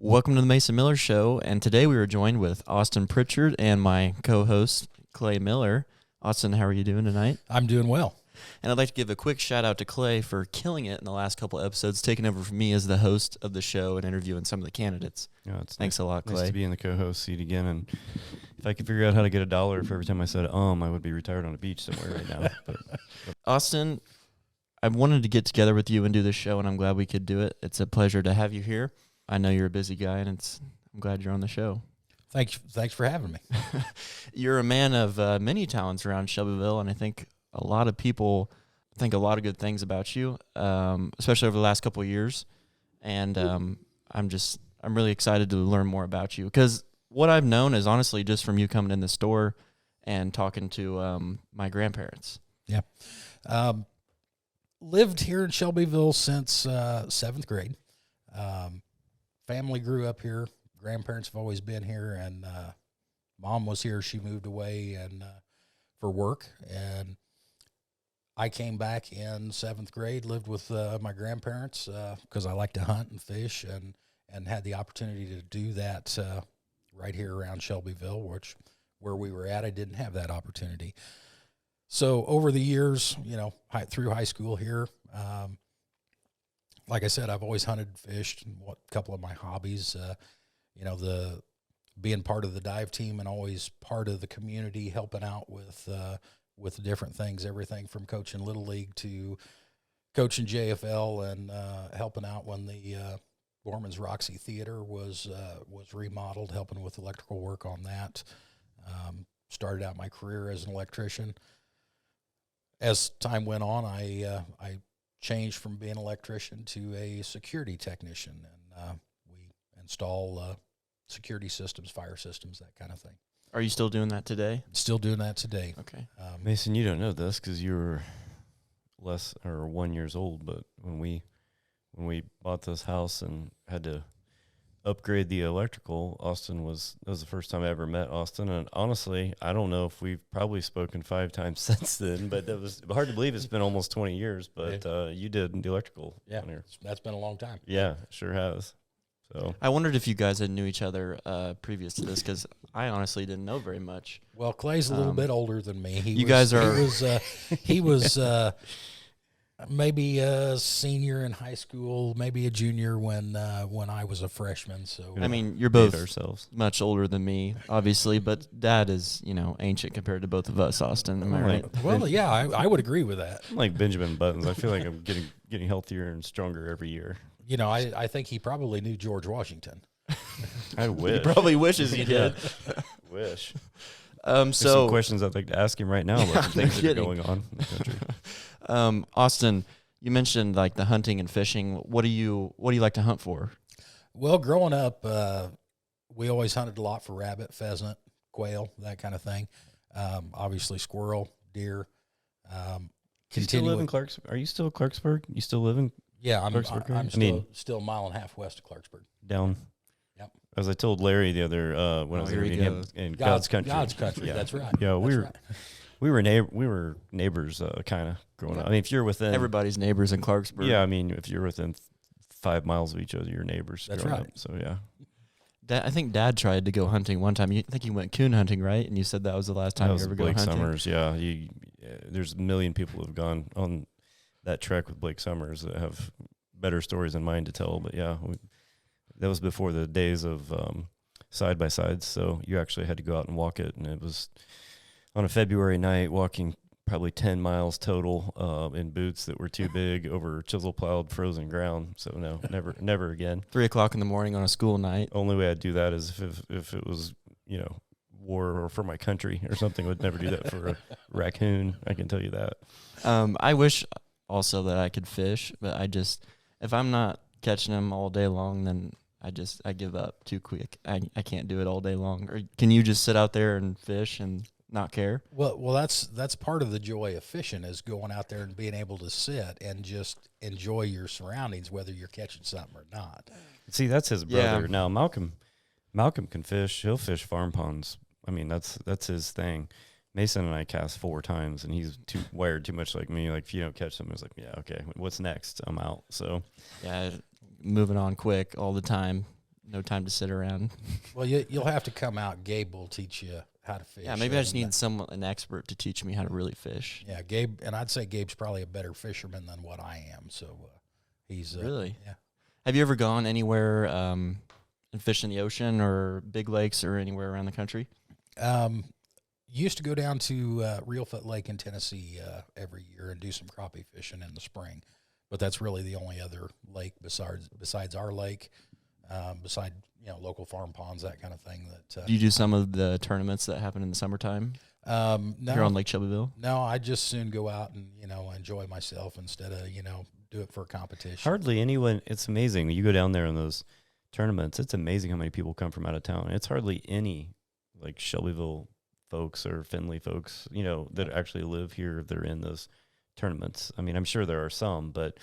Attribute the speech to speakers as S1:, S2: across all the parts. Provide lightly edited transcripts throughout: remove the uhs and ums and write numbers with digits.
S1: Welcome to the Mason Miller Show, and today we were joined with Austin Pritchard and my co-host, Clay Miller. Austin, how are you doing tonight?
S2: I'm doing well.
S1: And I'd like to give a quick shout-out to Clay for killing it in the last couple episodes, taking over for me as the host of the show and interviewing some of the candidates. Thanks a lot, Clay.
S3: Nice to be in the co-host seat again, and if I could figure out how to get $1 for every time I said I would be retired on a beach somewhere right now. But
S1: Austin, I wanted to get together with you and do this show, and I'm glad we could do it. It's a pleasure to have you here. I know you're a busy guy, and I'm glad you're on the show.
S2: Thanks for having me.
S1: You're a man of many talents around Shelbyville, and I think a lot of people think a lot of good things about you, especially over the last couple of years. And I'm really excited to learn more about you, because what I've known is honestly just from you coming in the store and talking to my grandparents.
S2: Yeah. Lived here in Shelbyville since 7th grade. Family grew up here. Grandparents have always been here, and Mom was here. She moved away and for work, and I came back in 7th grade, lived with my grandparents because I like to hunt and fish, and had the opportunity to do that right here around Shelbyville, where we were at. I didn't have that opportunity. So over the years, through high school here, like I said, I've always hunted, fished, a couple of my hobbies, the being part of the dive team and always part of the community, helping out with different things, everything from coaching Little League to coaching JFL and helping out when the Borman's Roxy Theater was remodeled, helping with electrical work on that. Started out my career as an electrician. As time went on, I changed from being an electrician to a security technician, and we install security systems, fire systems, that kind of thing.
S1: Are you still doing that today?
S2: Still doing that today.
S1: Okay.
S3: Mason, you don't know this because you were 1 year old, but when we bought this house and had to upgrade the electrical, that was the first time I ever met Austin, and honestly, I don't know if we've probably spoken 5 times since then, but that was hard to believe. It's been almost 20 years, but you did the electrical.
S2: Yeah, that's been a long time.
S3: Yeah, it sure has. So
S1: I wondered if you guys had knew each other previous to this, because I honestly didn't know very much.
S2: Well, Clay's a little bit older than me.
S1: He was
S2: maybe a senior in high school, maybe a junior when I was a freshman. So
S1: I mean, you're both much older than me, obviously, but Dad is ancient compared to both of us. Austin, am I right?
S2: Well, yeah, I would agree with that.
S3: I'm like Benjamin Buttons. I feel like I'm getting healthier and stronger every year.
S2: I think he probably knew George Washington.
S3: I wish.
S1: He probably wishes he did.
S3: Wish.
S1: So
S3: some questions I'd like to ask him right now about the things that are going on in the country.
S1: Austin, you mentioned like the hunting and fishing. What do you like to hunt for?
S2: Well, growing up, we always hunted a lot for rabbit, pheasant, quail, that kind of thing. Obviously, squirrel, deer.
S3: Do you still live in Clarksburg? Are you still Clarksburg? You still live in?
S2: Yeah, I'm still a mile and a half west of Clarksburg.
S3: Down.
S2: Yep.
S3: As I told Larry the other when I was interviewing him in God's Country.
S2: God's Country.
S3: Yeah.
S2: That's right.
S3: Yeah, we were neighbors kind of growing up. I mean, if you're within
S1: everybody's neighbors in Clarksburg.
S3: Yeah, I mean, if you're within 5 miles of each other, you're neighbors.
S2: That's right.
S3: Up, so yeah.
S1: I think Dad tried to go hunting one time. I think he went coon hunting, right? And you said that was the last time you ever go hunting.
S3: Blake Summers, yeah. There's a million people who've gone on that trek with Blake Summers that have better stories than mine to tell. But yeah, that was before the days of side-by-sides, so you actually had to go out and walk it. And it was on a February night, walking probably 10 miles total in boots that were too big over chisel-plowed frozen ground. So no, never again.
S1: 3:00 in the morning on a school night.
S3: Only way I'd do that is if it was, war or for my country or something. I would never do that for a raccoon. I can tell you that.
S1: I wish also that I could fish, but if I'm not catching them all day long, then I give up too quick. I can't do it all day long. Or can you just sit out there and fish and not care?
S2: Well, that's part of the joy of fishing, is going out there and being able to sit and just enjoy your surroundings, whether you're catching something or not.
S3: See, that's his brother.
S1: Yeah.
S3: Now Malcolm can fish. He'll fish farm ponds. I mean, that's his thing. Mason and I cast 4 times, and he's wired too much like me. Like, if you don't catch them, it's like, yeah, okay, what's next? I'm out. So,
S1: yeah, moving on quick all the time. no time to sit around.
S2: Well, you'll have to come out. Gabe will teach you how to fish.
S1: Yeah, maybe I just need an expert to teach me how to really fish.
S2: Yeah, Gabe, and I'd say Gabe's probably a better fisherman than what I am. So he's
S1: really.
S2: Yeah.
S1: Have you ever gone anywhere and fished in the ocean or big lakes or anywhere around the country?
S2: Used to go down to Reelfoot Lake in Tennessee every year and do some crappie fishing in the spring, but that's really the only other lake besides our lake, beside local farm ponds, that kind of thing. That
S1: do you do some of the tournaments that happen in the summertime?
S2: No,
S1: here on Lake Shelbyville.
S2: No, I just soon go out and enjoy myself instead of do it for a competition.
S3: Hardly anyone. It's amazing. You go down there in those tournaments. It's amazing how many people come from out of town. It's hardly any like Shelbyville folks or Findlay folks, that actually live here. They're in those tournaments. I mean, I'm sure there are some, but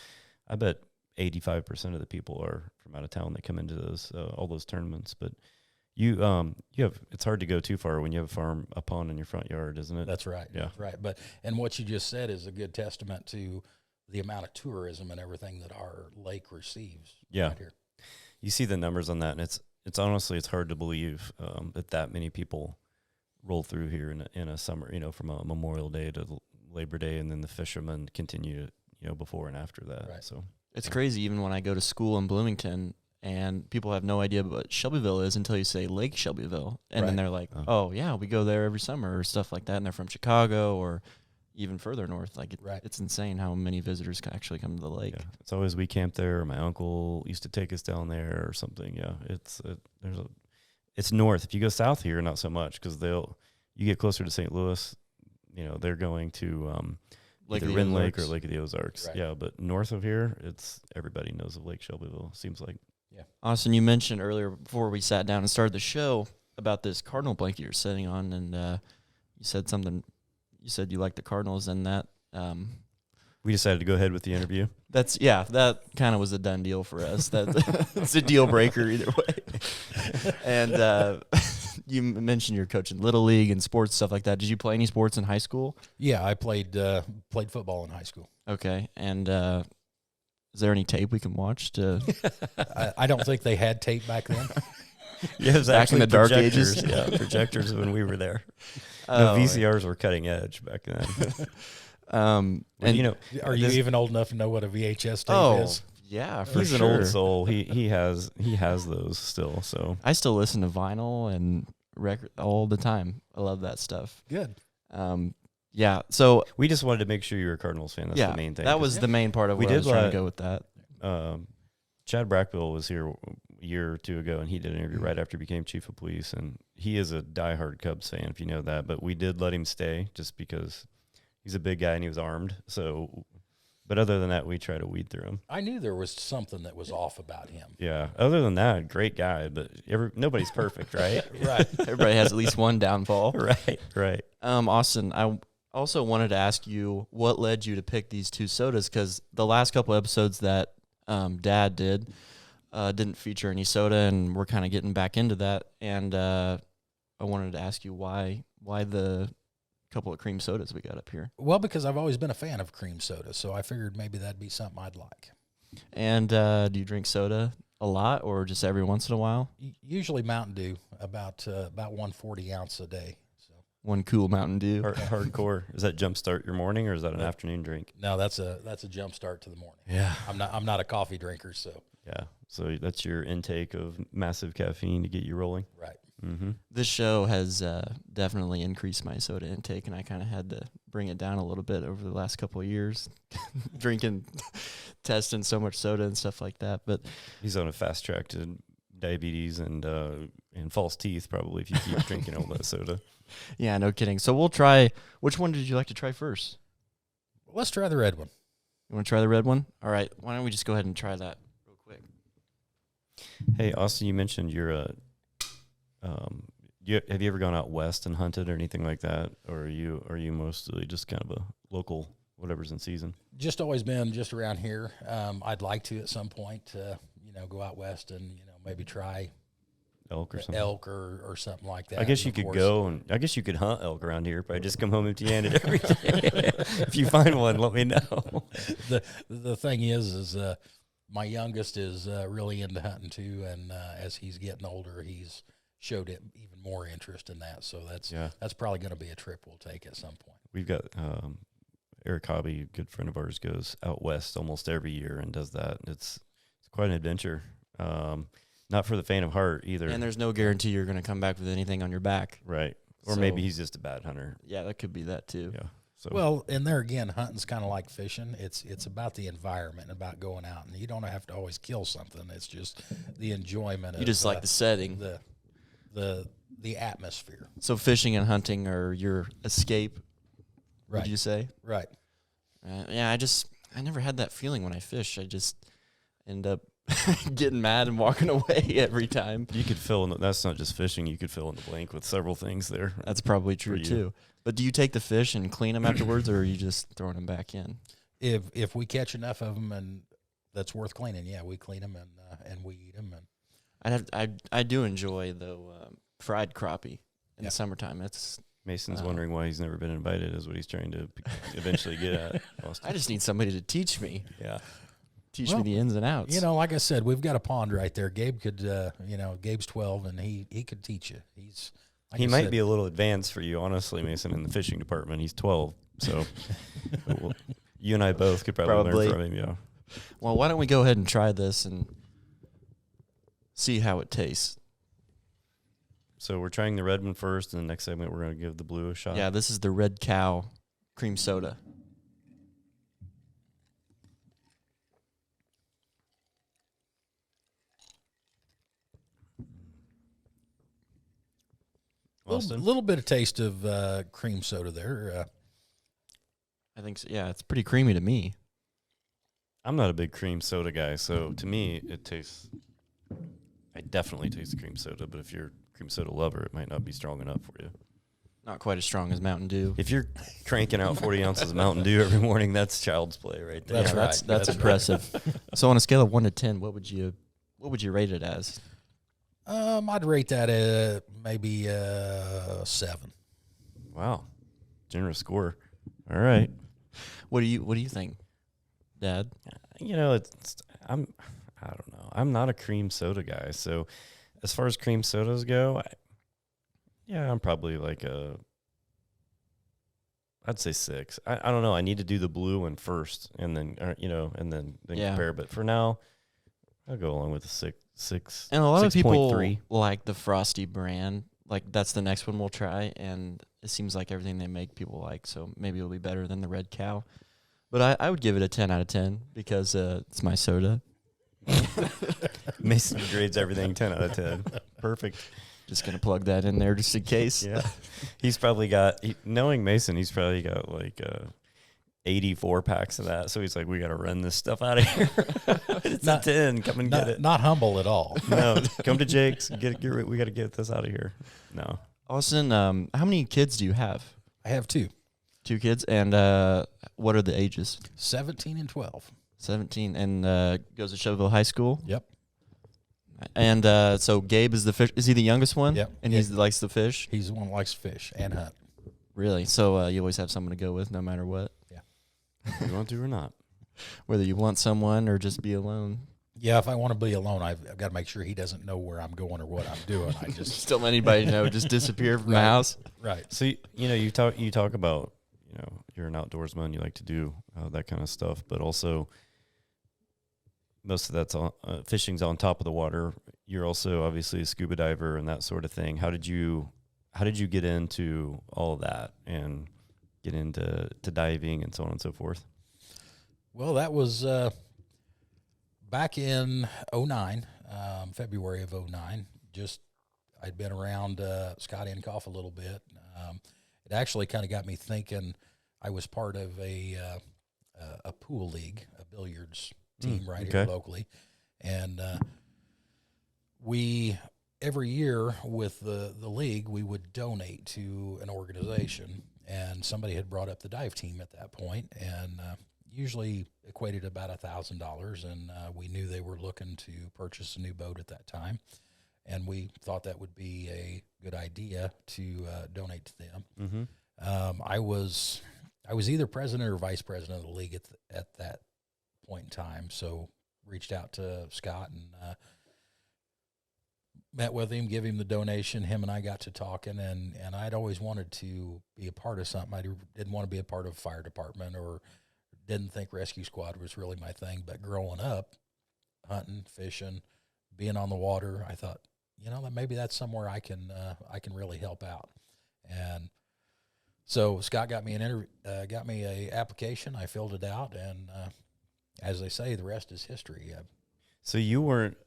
S3: I bet 85% of the people are from out of town that come into those all those tournaments. But you have, it's hard to go too far when you have a pond in your front yard, isn't it?
S2: That's right.
S3: Yeah.
S2: That's right. And what you just said is a good testament to the amount of tourism and everything that our lake receives.
S3: Yeah.
S2: Right here.
S3: You see the numbers on that, and it's honestly, it's hard to believe that many people roll through here in a summer, from a Memorial Day to Labor Day, and then the fishermen continue, before and after that.
S2: Right.
S3: So
S1: it's crazy. Even when I go to school in Bloomington, and people have no idea what Shelbyville is until you say Lake Shelbyville, and then they're like, "Oh yeah, we go there every summer," or stuff like that. And they're from Chicago or even further north. Like it's insane how many visitors can actually come to the lake.
S3: Yeah. It's always we camp there. Or my uncle used to take us down there or something. Yeah, it's north. If you go south here, not so much, because you get closer to St. Louis, they're going to either Wren Lake or Lake of the Ozarks.
S2: Right.
S3: Yeah, but north of here, it's everybody knows of Lake Shelbyville. Seems like.
S2: Yeah.
S1: Austin, you mentioned earlier before we sat down and started the show about this Cardinal blanket you're sitting on, and you said something. You said you like the Cardinals, and that.
S3: We decided to go ahead with the interview.
S1: That kind of was a done deal for us. It's a deal breaker either way. And you mentioned you're coaching Little League and sports, stuff like that. Did you play any sports in high school?
S2: Yeah, I played football in high school.
S1: Okay, and is there any tape we can watch to?
S2: I don't think they had tape back then.
S3: Yeah, it was
S1: back in the dark ages.
S3: Yeah, projectors when we were there. No, VCRs were cutting edge back then.
S1: And
S2: are you even old enough to know what a VHS tape is?
S1: Yeah, for
S3: He's
S1: sure.
S3: an old soul. He has those still. So
S1: I still listen to vinyl and record all the time. I love that stuff.
S2: Good.
S1: Yeah. So
S3: we just wanted to make sure you were a Cardinals fan. That's the main thing.
S1: That was the main part of what I was trying to go with that.
S3: Chad Brackville was here a year or two ago, and he did an interview right after he became chief of police. And he is a diehard Cubs fan, if you know that. But we did let him stay just because he's a big guy and he was armed. So, but other than that, we try to weed through him.
S2: I knew there was something that was off about him.
S3: Yeah. Other than that, great guy. But nobody's perfect, right?
S2: Right.
S1: Everybody has at least one downfall.
S3: Right.
S1: Austin, I also wanted to ask you what led you to pick these two sodas, because the last couple episodes that Dad did didn't feature any soda, and we're kind of getting back into that. And I wanted to ask you why the couple of cream sodas we got up here.
S2: Well, because I've always been a fan of cream soda, so I figured maybe that'd be something I'd like.
S1: And do you drink soda a lot or just every once in a while?
S2: Usually Mountain Dew, about 140 ounce a day. So
S1: one cool Mountain Dew.
S3: Hardcore. Does that jumpstart your morning, or is that an afternoon drink?
S2: No, that's a jump start to the morning.
S3: Yeah.
S2: I'm not a coffee drinker, so.
S3: Yeah. So that's your intake of massive caffeine to get you rolling.
S2: Right.
S3: Mm-hmm.
S1: This show has definitely increased my soda intake, and I kind of had to bring it down a little bit over the last couple of years, testing so much soda and stuff like that. But
S3: he's on a fast track to diabetes and false teeth, probably, if you keep drinking all that soda.
S1: Yeah, no kidding. So we'll try. Which one did you like to try first?
S2: Let's try the red one.
S1: You want to try the red one? All right. Why don't we just go ahead and try that real quick?
S3: Hey, Austin, you mentioned you're have you ever gone out west and hunted or anything like that, or are you mostly just kind of a local, whatever's in season?
S2: Just always been just around here. I'd like to at some point, go out west and maybe try
S3: elk or something.
S2: Elk or something like that.
S3: I guess you could go and I guess you could hunt elk around here, but I just come home empty-handed every day. If you find one, let me know.
S2: The thing is my youngest is really into hunting too, and as he's getting older, he's showed it even more interest in that. So that's probably going to be a trip we'll take at some point.
S3: We've got Eric Hobby, a good friend of ours, goes out west almost every year and does that. It's quite an adventure. Not for the faint of heart either.
S1: And there's no guarantee you're going to come back with anything on your back.
S3: Right. Or maybe he's just a bad hunter.
S1: Yeah, that could be that too.
S3: Yeah. So
S2: Well, and there again, hunting's kind of like fishing. It's about the environment, about going out, and you don't have to always kill something. It's just the enjoyment.
S1: You just like the setting,
S2: the atmosphere.
S1: So fishing and hunting are your escape.
S2: Right.
S1: Would you say?
S2: Right.
S1: Yeah, I never had that feeling when I fish. I just end up getting mad and walking away every time.
S3: you could fill in. That's not just fishing. You could fill in the blank with several things there.
S1: That's probably true too. But do you take the fish and clean them afterwards, or are you just throwing them back in?
S2: If we catch enough of them and that's worth cleaning, yeah, we clean them and we eat them. And
S1: I do enjoy though fried crappie in the summertime. It's
S3: Mason's wondering why he's never been invited. Is what he's trying to eventually get at. Austin.
S1: I just need somebody to teach me.
S3: Yeah.
S1: Teach me the ins and outs.
S2: You know, like I said, we've got a pond right there. Gabe could, Gabe's 12 and he could teach you.
S3: He might be a little advanced for you, honestly, Mason, in the fishing department. He's 12, so you and I both could probably learn from him. Yeah.
S1: Well, why don't we go ahead and try this and see how it tastes?
S3: So we're trying the red one first, and the next segment we're going to give the blue a shot.
S1: Yeah, this is the Red Cow cream soda.
S3: Austin?
S2: Little bit of taste of cream soda there.
S1: I think so. Yeah, it's pretty creamy to me.
S3: I'm not a big cream soda guy, so to me it tastes. I definitely taste cream soda, but if you're a cream soda lover, it might not be strong enough for you.
S1: Not quite as strong as Mountain Dew.
S3: If you're cranking out 40 ounces of Mountain Dew every morning, that's child's play right there.
S2: That's right.
S1: That's impressive. So on a scale of 1 to 10, what would you rate it as?
S2: I'd rate that at maybe 7.
S3: Wow, generous score. All right.
S1: What do you think, Dad?
S3: You know, I don't know. I'm not a cream soda guy, so as far as cream sodas go, I'm probably like I'd say 6. I don't know. I need to do the blue one first, and then compare. But for now, I'll go along with a 6.
S1: And a lot of people
S3: 6.3.
S1: like the Frosty brand. Like that's the next one we'll try, and it seems like everything they make people like. So maybe it'll be better than the Red Cow. But I would give it a 10 out of 10 because it's my soda.
S3: Mason grades everything 10 out of 10. Perfect.
S1: Just gonna plug that in there just in case.
S3: Yeah, he's probably got. Knowing Mason, he's probably got like 84 packs of that. So he's like, we got to run this stuff out of here. It's a 10. Come and get it.
S2: Not humble at all.
S3: No, come to Jake's. We got to get this out of here. No.
S1: Austin, how many kids do you have?
S2: I have 2.
S1: 2 kids, and what are the ages?
S2: 17 and 12.
S1: 17, and goes to Shelbyville High School.
S2: Yep.
S1: And so Gabe is the fish. Is he the youngest one?
S2: Yep.
S1: And he likes to fish.
S2: He's the one who likes to fish and hunt.
S1: Really? So you always have someone to go with, no matter what.
S3: You want to or not?
S1: Whether you want someone or just be alone.
S2: Yeah, if I want to be alone, I've got to make sure he doesn't know where I'm going or what I'm doing. I just
S1: don't let anybody know. Just disappear from the house.
S2: Right.
S3: So you talk about you're an outdoorsman. You like to do that kind of stuff, but also most of that's on fishing's on top of the water. You're also obviously a scuba diver and that sort of thing. How did you get into all of that and get into diving and so on and so forth?
S2: Well, that was back in 2009, February of 2009. I'd been around Scott Incoff a little bit. It actually kind of got me thinking. I was part of a pool league, a billiards team here locally, and we every year with the league we would donate to an organization. And somebody had brought up the dive team at that point, and usually equated about $1,000. And we knew they were looking to purchase a new boat at that time, and we thought that would be a good idea to donate to them.
S3: Mm-hmm.
S2: I was either president or vice president of the league at that point in time. So reached out to Scott and met with him, give him the donation. Him and I got to talking, and I'd always wanted to be a part of something. I didn't want to be a part of a fire department, or didn't think rescue squad was really my thing. But growing up, hunting, fishing, being on the water, I thought, that maybe that's somewhere I can really help out. And so Scott got me a application. I filled it out, and as they say, the rest is history.
S3: So you weren't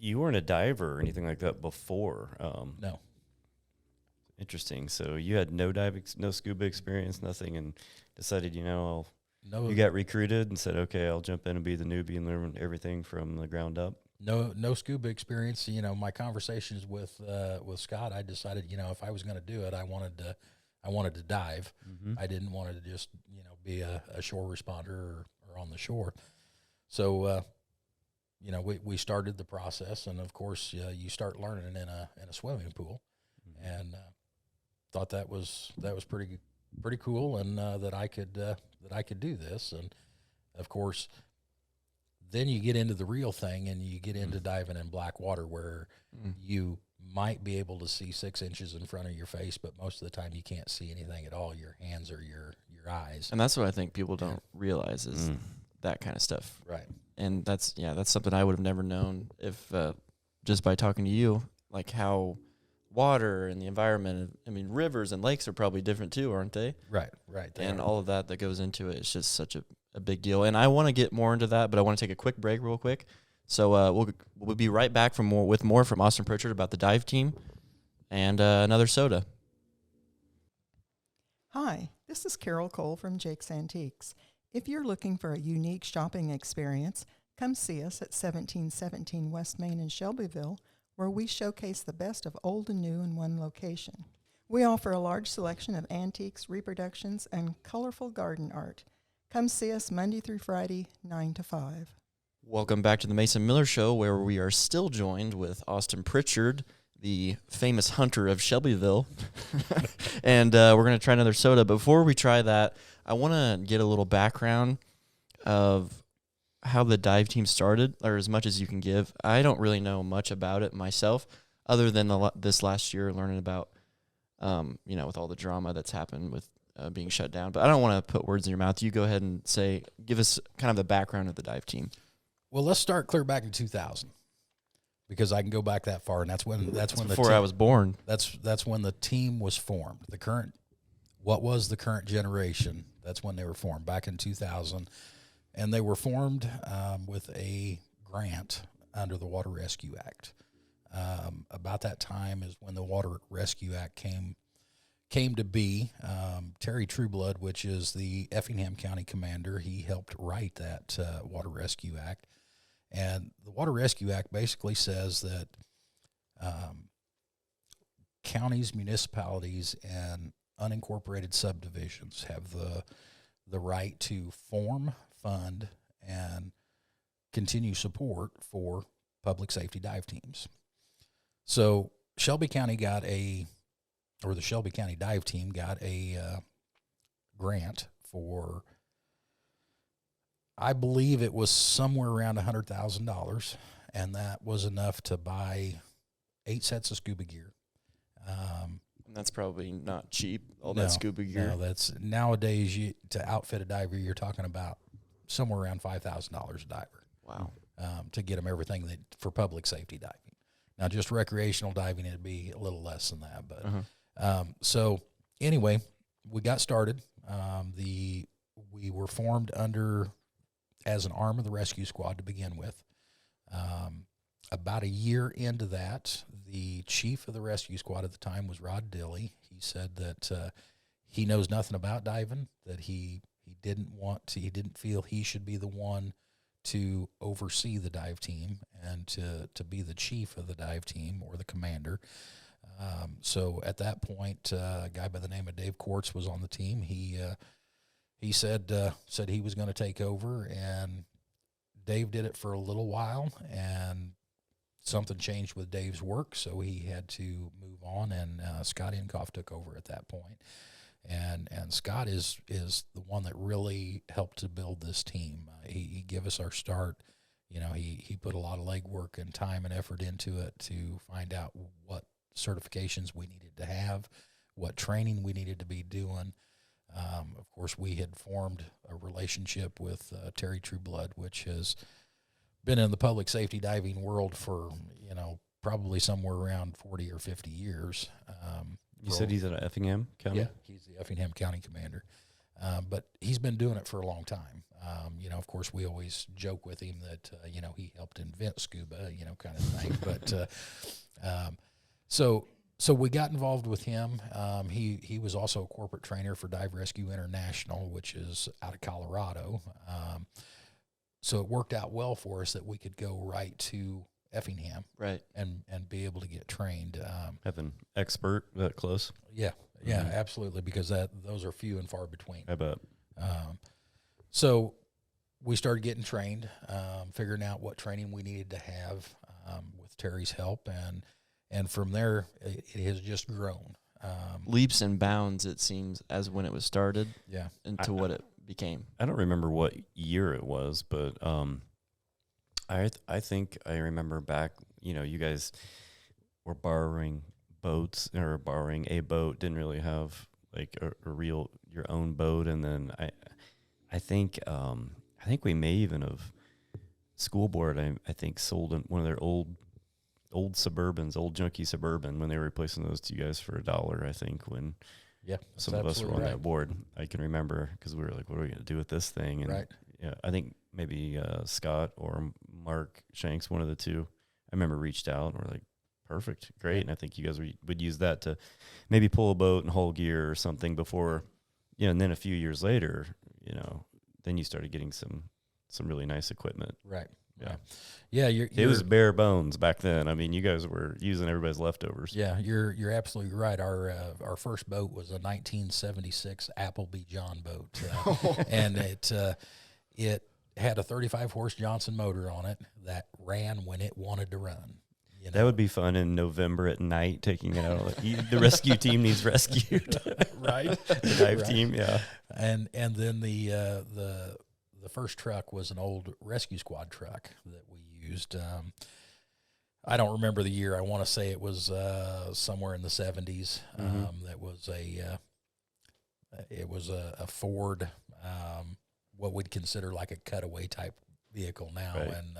S3: a diver or anything like that before?
S2: No.
S3: Interesting. So you had no scuba experience, nothing, and decided,
S2: No.
S3: You got recruited and said, okay, I'll jump in and be the newbie and learn everything from the ground up.
S2: No scuba experience. My conversations with Scott, I decided, if I was going to do it, I wanted to dive.
S3: Mm-hmm.
S2: I didn't want to just, be a shore responder or on the shore. So, we started the process, and of course, you start learning in a swimming pool, mm-hmm. and thought that was pretty cool, and that I could do this. And of course, then you get into the real thing, and you get into diving in black water, where you might be able to see 6 inches in front of your face, but most of the time you can't see anything at all, your hands or your eyes.
S1: And that's what I think people don't realize is that kind of stuff.
S2: Right.
S1: And that's something I would have never known if just by talking to you, like how water and the environment, rivers and lakes are probably different too, aren't they?
S2: Right.
S1: And all of that goes into it, it's just such a big deal. And I want to get more into that, but I want to take a quick break real quick. So we'll be right back with more from Austin Pritchard about the dive team and another soda.
S4: Hi, this is Carol Cole from Jake's Antiques. If you're looking for a unique shopping experience, come see us at 1717 West Main in Shelbyville, where we showcase the best of old and new in one location. We offer a large selection of antiques, reproductions, and colorful garden art. Come see us Monday through Friday, 9 to 5.
S1: Welcome back to the Mason Miller Show, where we are still joined with Austin Pritchard, the famous hunter of Shelbyville. And we're going to try another soda. Before we try that, I want to get a little background of how the dive team started, or as much as you can give. I don't really know much about it myself, other than this last year learning about, with all the drama that's happened with being shut down. But I don't want to put words in your mouth. You go ahead and give us kind of the background of the dive team.
S2: Well, let's start clear back in 2000, because I can go back that far, and that's when
S1: I was born.
S2: That's when the team was formed. What was the current generation? That's when they were formed, back in 2000, and they were formed with a grant under the Water Rescue Act. About that time is when the Water Rescue Act came to be. Terry Trueblood, which is the Effingham County commander, he helped write that Water Rescue Act. And the Water Rescue Act basically says that counties, municipalities, and unincorporated subdivisions have the right to form, fund, and continue support for public safety dive teams. So the Shelby County dive team got a grant for, I believe it was somewhere around $100,000, and that was enough to buy 8 sets of scuba gear.
S1: And that's probably not cheap, that scuba gear.
S2: No, that's nowadays, to outfit a diver, you're talking about somewhere around $5,000 a diver.
S1: Wow.
S2: To get them everything for public safety diving. Now, just recreational diving, it'd be a little less than that. But so anyway, we got started. We were formed as an arm of the rescue squad to begin with. About a year into that, the chief of the rescue squad at the time was Rod Dilley. He said that he knows nothing about diving, that he didn't feel he should be the one to oversee the dive team and to be the chief of the dive team or the commander. So at that point, a guy by the name of Dave Quartz was on the team. He said he was going to take over, and Dave did it for a little while, and something changed with Dave's work, so he had to move on, and Scott Inkoff took over at that point. And Scott is the one that really helped to build this team. He gave us our start, he put a lot of legwork and time and effort into it to find out what certifications we needed to have, what training we needed to be doing. Of course, we had formed a relationship with Terry Trueblood, which has been in the public safety diving world for, probably somewhere around 40 or 50 years.
S3: You said he's at Effingham County?
S2: Yeah, he's the Effingham County commander. But he's been doing it for a long time. Of course, we always joke with him that, he helped invent scuba, kind of thing. But so we got involved with him. He was also a corporate trainer for Dive Rescue International, which is out of Colorado. So it worked out well for us that we could go right to Effingham,
S1: Right.
S2: and be able to get trained.
S3: Have an expert that close?
S2: Yeah, absolutely, because those are few and far between.
S3: I bet.
S2: So we started getting trained, figuring out what training we needed to have with Terry's help, and from there it has just grown.
S1: Leaps and bounds, it seems, as when it was started
S2: Yeah,
S1: into what it became.
S3: I don't remember what year it was, but I think I remember back, you guys were borrowing boats or borrowing a boat, didn't really have like a real your own boat, and then I think we may even have school board I think sold one of their old Suburbans, old junky Suburban, when they were replacing those to you guys for $1, I think, when some of us were on that board. I can remember because we were like, what are we going to do with this thing? And yeah, I think maybe Scott or Mark Shanks, one of the two, I remember reached out and were like, perfect, great. And I think you guys would use that to maybe pull a boat and haul gear or something before, and then a few years later, then you started getting some really nice equipment.
S2: Right.
S3: Yeah.
S2: Yeah,
S3: it was bare bones back then. I mean, you guys were using everybody's leftovers.
S2: Yeah, you're absolutely right. Our first boat was a 1976 Appleby John boat, and it had a 35 horse Johnson motor on it that ran when it wanted to run.
S3: That would be fun in November at night, taking it out. The rescue team needs rescued,
S2: right?
S3: The dive team, yeah.
S2: And then the first truck was an old rescue squad truck that we used. I don't remember the year. I want to say it was somewhere in the 70s. That was a Ford, what we'd consider like a cutaway type vehicle now,
S3: right.
S2: And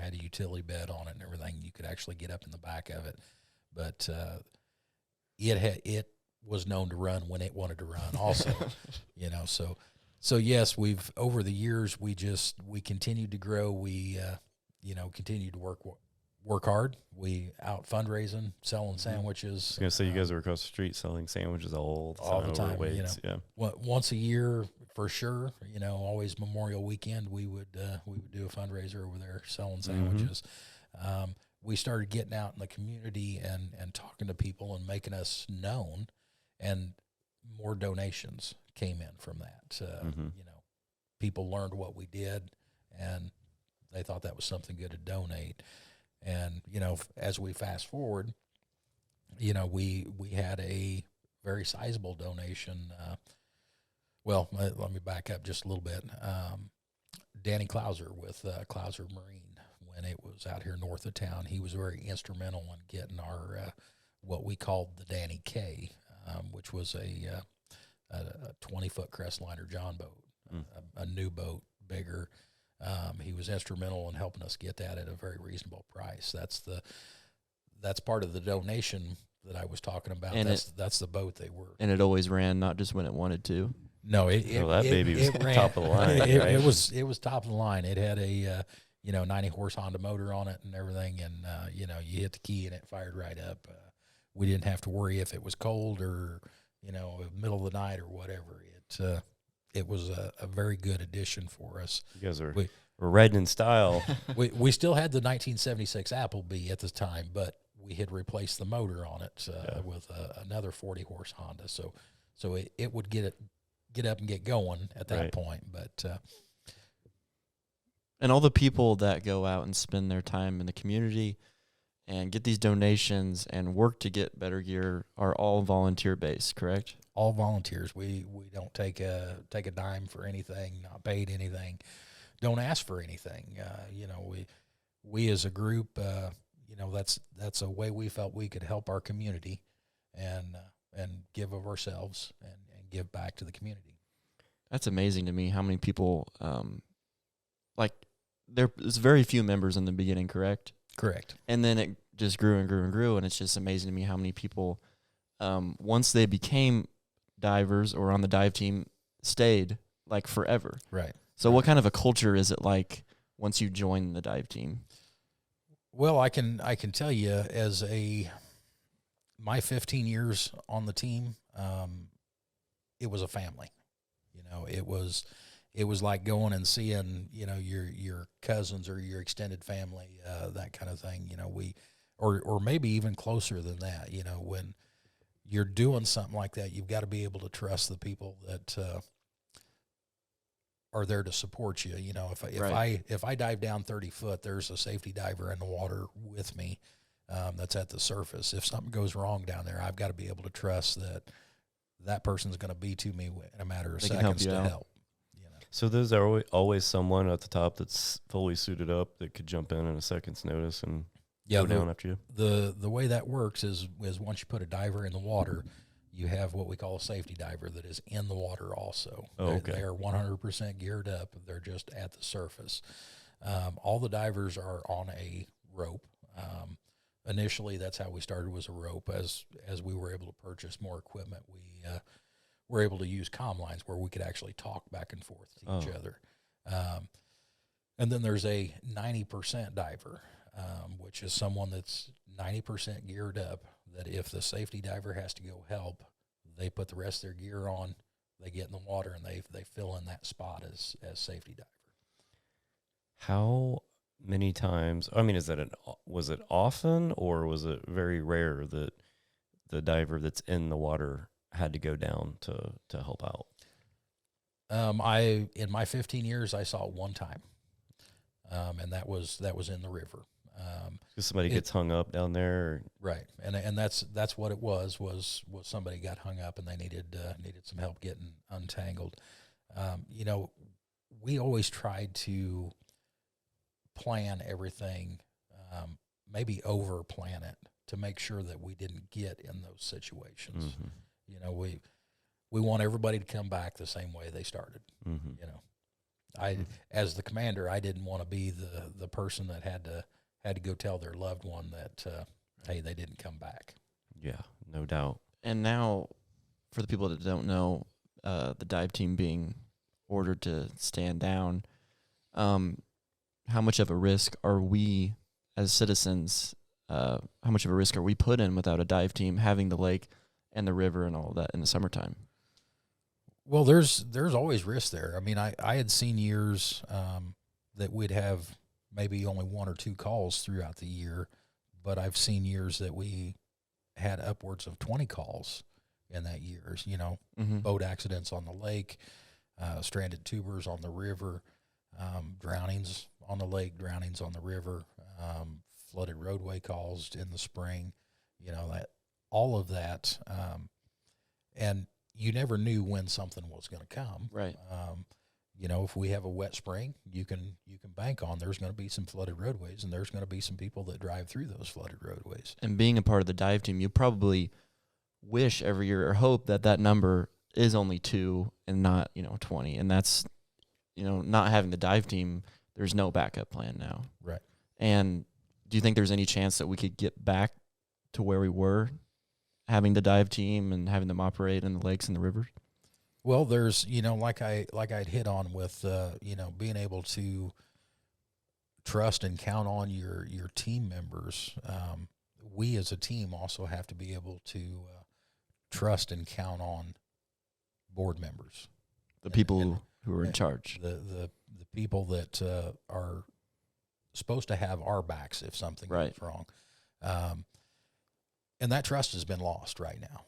S2: had a utility bed on it and everything. You could actually get up in the back of it, but it was known to run when it wanted to run. Also, So yes, we've over the years we continued to grow. We continued to work hard. We out fundraising, selling sandwiches.
S3: I was gonna say you guys were across the street selling sandwiches all the time.
S2: Weights,
S3: yeah.
S2: Once a year for sure. Always Memorial Weekend we would do a fundraiser over there selling sandwiches. We started getting out in the community and talking to people and making us known, and more donations came in from that. People learned what we did, and they thought that was something good to donate. And as we fast forward, we had a very sizable donation. Well, let me back up just a little bit. Danny Clouser with Clouser Marine, when it was out here north of town, he was very instrumental in getting our what we called the Danny K, which was a 20-foot Crestliner John boat, a new boat, bigger. He was instrumental in helping us get that at a very reasonable price. That's part of the donation that I was talking about. And that's the boat they were.
S1: And it always ran, not just when it wanted to.
S2: No,
S3: that baby was
S2: ran,
S3: top of the line. Right?
S2: It was top of the line. It had a 90 horse Honda motor on it and everything, and you hit the key and it fired right up. We didn't have to worry if it was cold or middle of the night or whatever. It was a very good addition for us.
S3: You guys were riding in style.
S2: We still had the 1976 Appleby at the time, but we had replaced the motor on it with another 40 horse Honda. So it would get up and get going at that point. But
S1: and all the people that go out and spend their time in the community and get these donations and work to get better gear are all volunteer based, correct?
S2: All volunteers. We don't take a dime for anything, not paid anything. don't ask for anything. We as a group, that's a way we felt we could help our community and give of ourselves and give back to the community.
S1: That's amazing to me how many people, there's very few members in the beginning, correct?
S2: Correct.
S1: And then it just grew and grew and grew, and it's just amazing to me how many people, once they became divers or on the dive team, stayed like forever.
S2: Right.
S1: So what kind of a culture is it like once you join the dive team?
S2: Well, I can tell you my 15 years on the team, it was a family. It was like going and seeing, your cousins or your extended family, that kind of thing. Or maybe even closer than that. When you're doing something like that, you've got to be able to trust the people that are there to support you. If I dive down 30 foot, there's a safety diver in the water with me that's at the surface. If something goes wrong down there, I've got to be able to trust that person's going to be to me in a matter of seconds to help.
S3: So there's always someone at the top that's fully suited up that could jump in a second's notice and go down after you.
S2: The way that works is once you put a diver in the water, you have what we call a safety diver that is in the water also. They are 100% geared up. They're just at the surface. All the divers are on a rope. Initially, that's how we started, was a rope. As we were able to purchase more equipment, we were able to use comm lines where we could actually talk back and forth to each other. And then there's a 90% diver, which is someone that's 90% geared up, that if the safety diver has to go help, they put the rest of their gear on, they get in the water, and they fill in that spot as safety diver.
S3: How many times, was it often, or was it very rare that the diver that's in the water had to go down to help out?
S2: In my 15 years, I saw it one time, and that was in the river.
S3: Because somebody gets hung up down there,
S2: right? And that's what it was somebody got hung up and they needed some help getting untangled. We always tried to plan everything, maybe over plan it, to make sure that we didn't get in those situations.
S3: Mm-hmm.
S2: We want everybody to come back the same way they started.
S3: Mm-hmm.
S2: As the commander, I didn't want to be the person that had to go tell their loved one that, hey, they didn't come back.
S3: Yeah, no doubt.
S1: And now, for the people that don't know, the dive team being ordered to stand down, how much of a risk are we as citizens, how much of a risk are we put in without a dive team having the lake and the river and all that in the summertime?
S2: Well, there's always risk there. I mean, I had seen years that we'd have maybe only one or two calls throughout the year, but I've seen years that we had upwards of 20 calls in that year.
S1: Mm-hmm.
S2: Boat accidents on the lake, stranded tubers on the river, drownings on the lake, drownings on the river, flooded roadway calls in the spring, that all of that. And you never knew when something was going to come.
S1: Right.
S2: If we have a wet spring, you can bank on there's going to be some flooded roadways, and there's going to be some people that drive through those flooded roadways.
S1: And being a part of the dive team, you probably wish every year or hope that number is only 2 and not, 20. And that's, not having the dive team, there's no backup plan now.
S2: Right.
S1: And do you think there's any chance that we could get back to where we were, having the dive team and having them operate in the lakes and the rivers?
S2: Well, there's, like I'd hit on with, being able to trust and count on your team members. We as a team also have to be able to trust and count on board members.
S1: The people who are in charge.
S2: The people that are supposed to have our backs if something goes wrong. And that trust has been lost right now.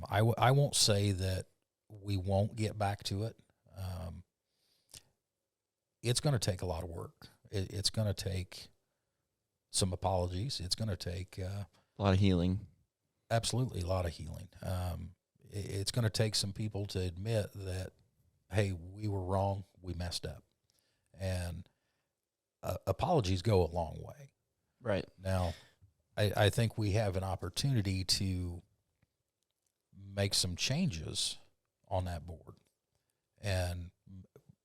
S2: I won't say that we won't get back to it. It's going to take a lot of work. It's going to take some apologies. It's going to take
S1: a lot of healing.
S2: Absolutely, a lot of healing. It's going to take some people to admit that, hey, we were wrong, we messed up, and apologies go a long way.
S1: Right.
S2: Now, I think we have an opportunity to make some changes on that board. And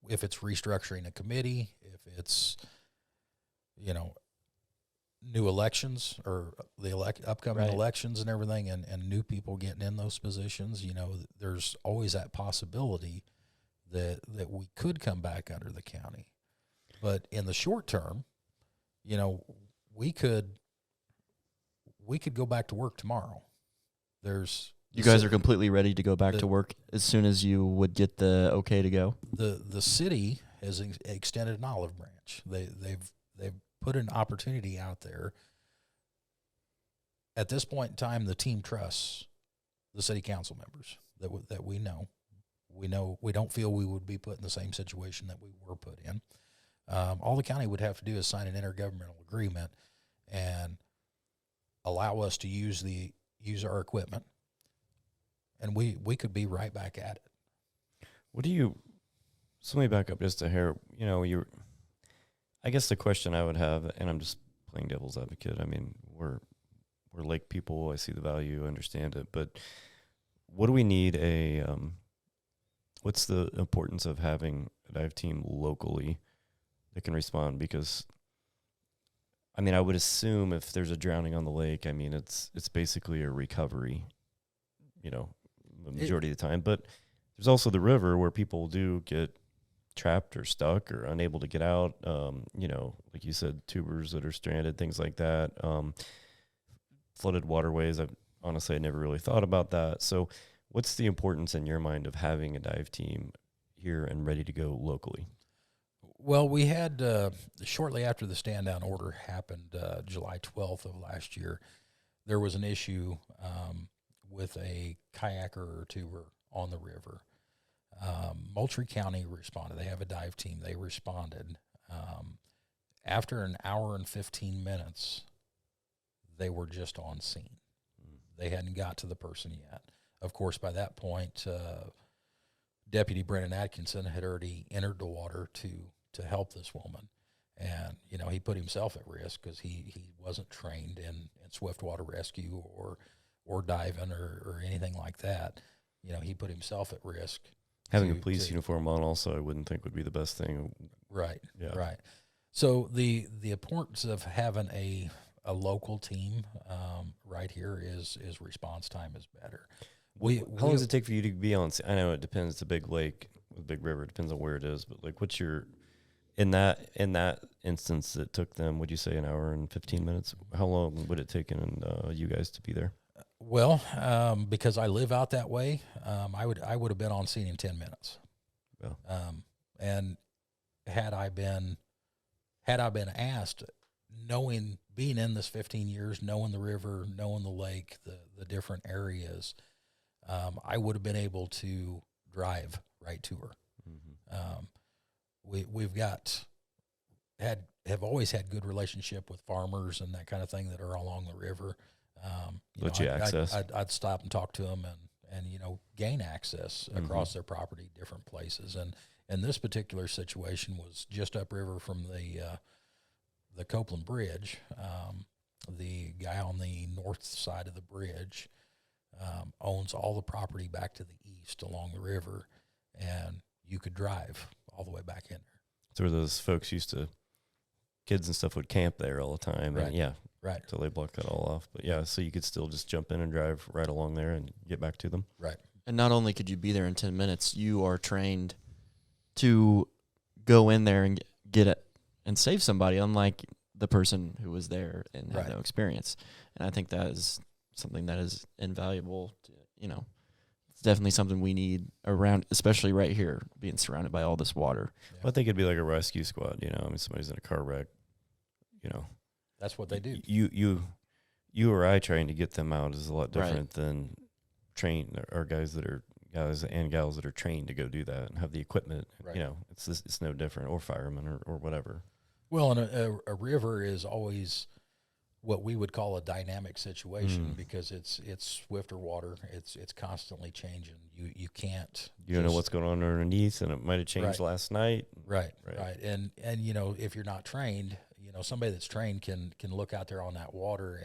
S2: if it's restructuring a committee, if it's, new elections or the upcoming elections and everything, and new people getting in those positions, there's always that possibility that we could come back under the county. But in the short term, we could go back to work tomorrow.
S1: You guys are completely ready to go back to work as soon as you would get the okay to go?
S2: The city has extended an olive branch. They've put an opportunity out there. At this point in time, the team trusts the city council members that we know. We don't feel we would be put in the same situation that we were put in. All the county would have to do is sign an intergovernmental agreement and allow us to use our equipment, and we could be right back at it.
S3: So let me back up just a hair. I guess the question I would have, and I'm just playing devil's advocate. I mean, we're lake people. I see the value, understand it, but what do we need what's the importance of having a dive team locally that can respond? Because I would assume if there's a drowning on the lake, it's basically a recovery, the majority of the time. But there's also the river where people do get trapped or stuck or unable to get out. Like you said, tubers that are stranded, things like that. Flooded waterways. I never really thought about that. So what's the importance in your mind of having a dive team here and ready to go locally?
S2: Well, we had, shortly after the stand-down order happened, July 12th of last year, there was an issue with a kayaker or tuber on the river. Moultrie County responded. They have a dive team. They responded. After an hour and 15 minutes, they were just on scene. They hadn't got to the person yet. Of course, by that point, Deputy Brennan Atkinson had already entered the water to help this woman. And, he put himself at risk because he wasn't trained in swiftwater rescue or diving or anything like that. He put himself at risk.
S3: Having a police uniform on also, I wouldn't think would be the best thing.
S2: Right,
S3: yeah.
S2: Right. So the importance of having a local team right here is response time is better.
S3: How long does it take for you to be on? I know it depends. It's a big lake, a big river. It depends on where it is. But what's your in that instance? It took them. Would you say an hour and 15 minutes? How long would it take you guys to be there?
S2: Well, because I live out that way, I would have been on scene in 10 minutes.
S3: Yeah.
S2: And had I been asked, being in this 15 years, knowing the river, knowing the lake, the different areas, I would have been able to drive right to her. Mm-hmm. We've have always had good relationship with farmers and that kind of thing that are along the river.
S3: Access.
S2: I'd stop and talk to them and gain access across their property, different places. And this particular situation was just upriver from the Copeland Bridge. The guy on the north side of the bridge owns all the property back to the east along the river, and you could drive all the way back in there.
S3: So those folks kids and stuff would camp there all the time.
S2: Right.
S3: And yeah.
S2: Right.
S3: So they blocked that all off. But yeah, so you could still just jump in and drive right along there and get back to them.
S2: Right.
S1: And not only could you be there in 10 minutes, you are trained to go in there and get it and save somebody, unlike the person who was there and had no experience. And I think that is something that is invaluable to, it's definitely something we need around, especially right here, being surrounded by all this water.
S3: Yeah. Well, I think it'd be like a rescue squad, somebody's in a car wreck,
S2: That's what they do.
S3: You or I trying to get them out is a lot different than trained or guys and gals that are trained to go do that and have the equipment.
S2: Right.
S3: It's no different, or firemen or whatever.
S2: Well, and a river is always what we would call a dynamic situation
S3: Mm.
S2: because it's swifter water. It's constantly changing. You can't.
S3: You don't know
S2: just-
S3: what's going on underneath, and it might have changed
S2: Right.
S3: last night.
S2: Right,
S3: Right.
S2: right. And if you're not trained, somebody that's trained can look out there on that water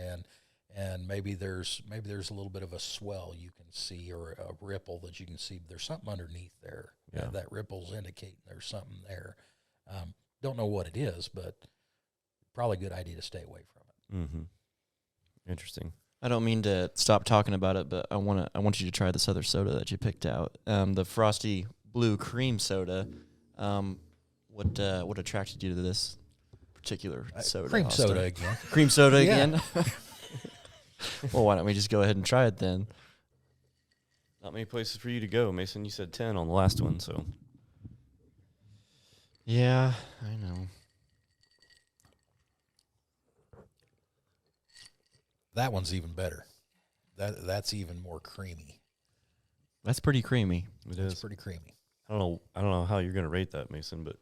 S2: and maybe there's a little bit of a swell you can see or a ripple that you can see. There's something underneath there.
S3: Yeah.
S2: That ripple's indicating there's something there. Don't know what it is, but probably a good idea to stay away from it.
S3: Mm-hmm. Interesting.
S1: I don't mean to stop talking about it, but I want you to try this other soda that you picked out, the Frosty Blue Cream Soda. What attracted you to this particular soda?
S2: Cream
S1: Austin?
S2: soda again.
S1: Cream soda
S2: Yeah.
S1: again. Well, why don't we just go ahead and try it then?
S3: Not many places for you to go, Mason. You said 10 on the last one, so
S1: Yeah, I know.
S2: That one's even better. That's even more creamy.
S1: That's pretty creamy.
S3: it
S2: It's
S3: is.
S2: pretty creamy.
S3: I don't know how you're gonna rate that, Mason, but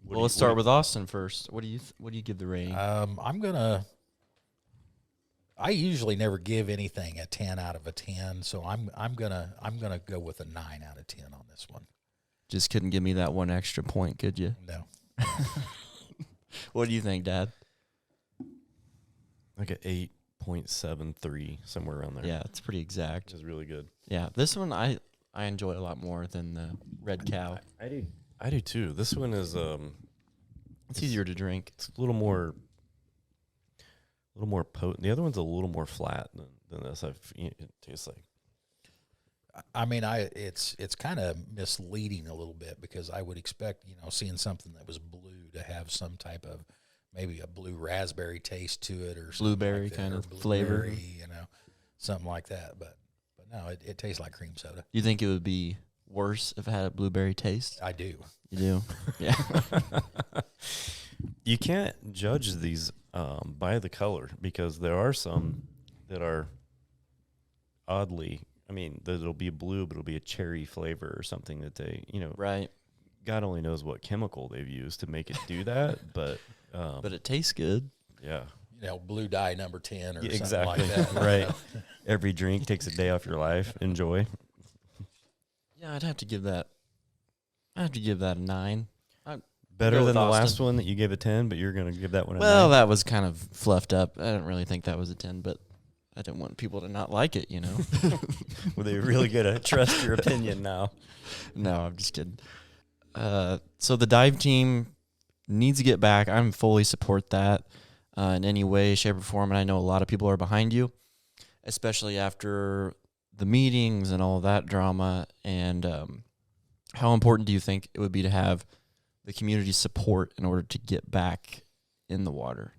S1: Well, let's start with Austin first. What do you give the rating?
S2: I usually never give anything a 10 out of a 10, so I'm gonna go with a 9 out of 10 on this one.
S1: Just couldn't give me that one extra point, could you?
S2: No.
S1: What do you think, Dad?
S3: like an 8.73, somewhere around there.
S1: Yeah, it's pretty exact.
S3: Which is really good.
S1: Yeah, this one I enjoy a lot more than the Red Cow.
S3: I do too. This one is
S1: It's easier to drink.
S3: it's a little more potent. The other one's a little more flat than this. It tastes like.
S2: I mean, it's kind of misleading a little bit because I would expect, seeing something that was blue to have some type of maybe a blue raspberry taste to it or something
S1: Blueberry
S2: like that,
S1: kind
S2: or
S1: of flavor.
S2: blueberry, something like that. But no, it tastes like cream soda.
S1: Do you think it would be worse if it had a blueberry taste?
S2: I do.
S1: You do? Yeah.
S3: You can't judge these by the color because there are some that are oddly. I mean, it'll be blue, but it'll be a cherry flavor or something that they,
S1: Right.
S3: God only knows what chemical they've used to make it do that. But
S1: But it tastes good.
S3: yeah,
S2: Blue dye number 10 or
S3: Yeah,
S2: something
S3: exactly.
S2: like that.
S3: Right. Every drink takes a day off your life. Enjoy.
S1: Yeah, I'd have to give that a 9.
S3: Better
S1: Go
S3: than
S1: with
S3: the
S1: Austin.
S3: last one that you gave a 10, but you're going to give that one a
S1: Well,
S3: 9.
S1: that was kind of fluffed up. I didn't really think that was a 10, but I didn't want people to not like it,
S3: Well, they're really going to trust your opinion now.
S1: No, I'm just kidding. So the dive team needs to get back. I'm fully support that in any way, shape, or form. And I know a lot of people are behind you, especially after the meetings and all of that drama. And how important do you think it would be to have the community support in order to get back in the water?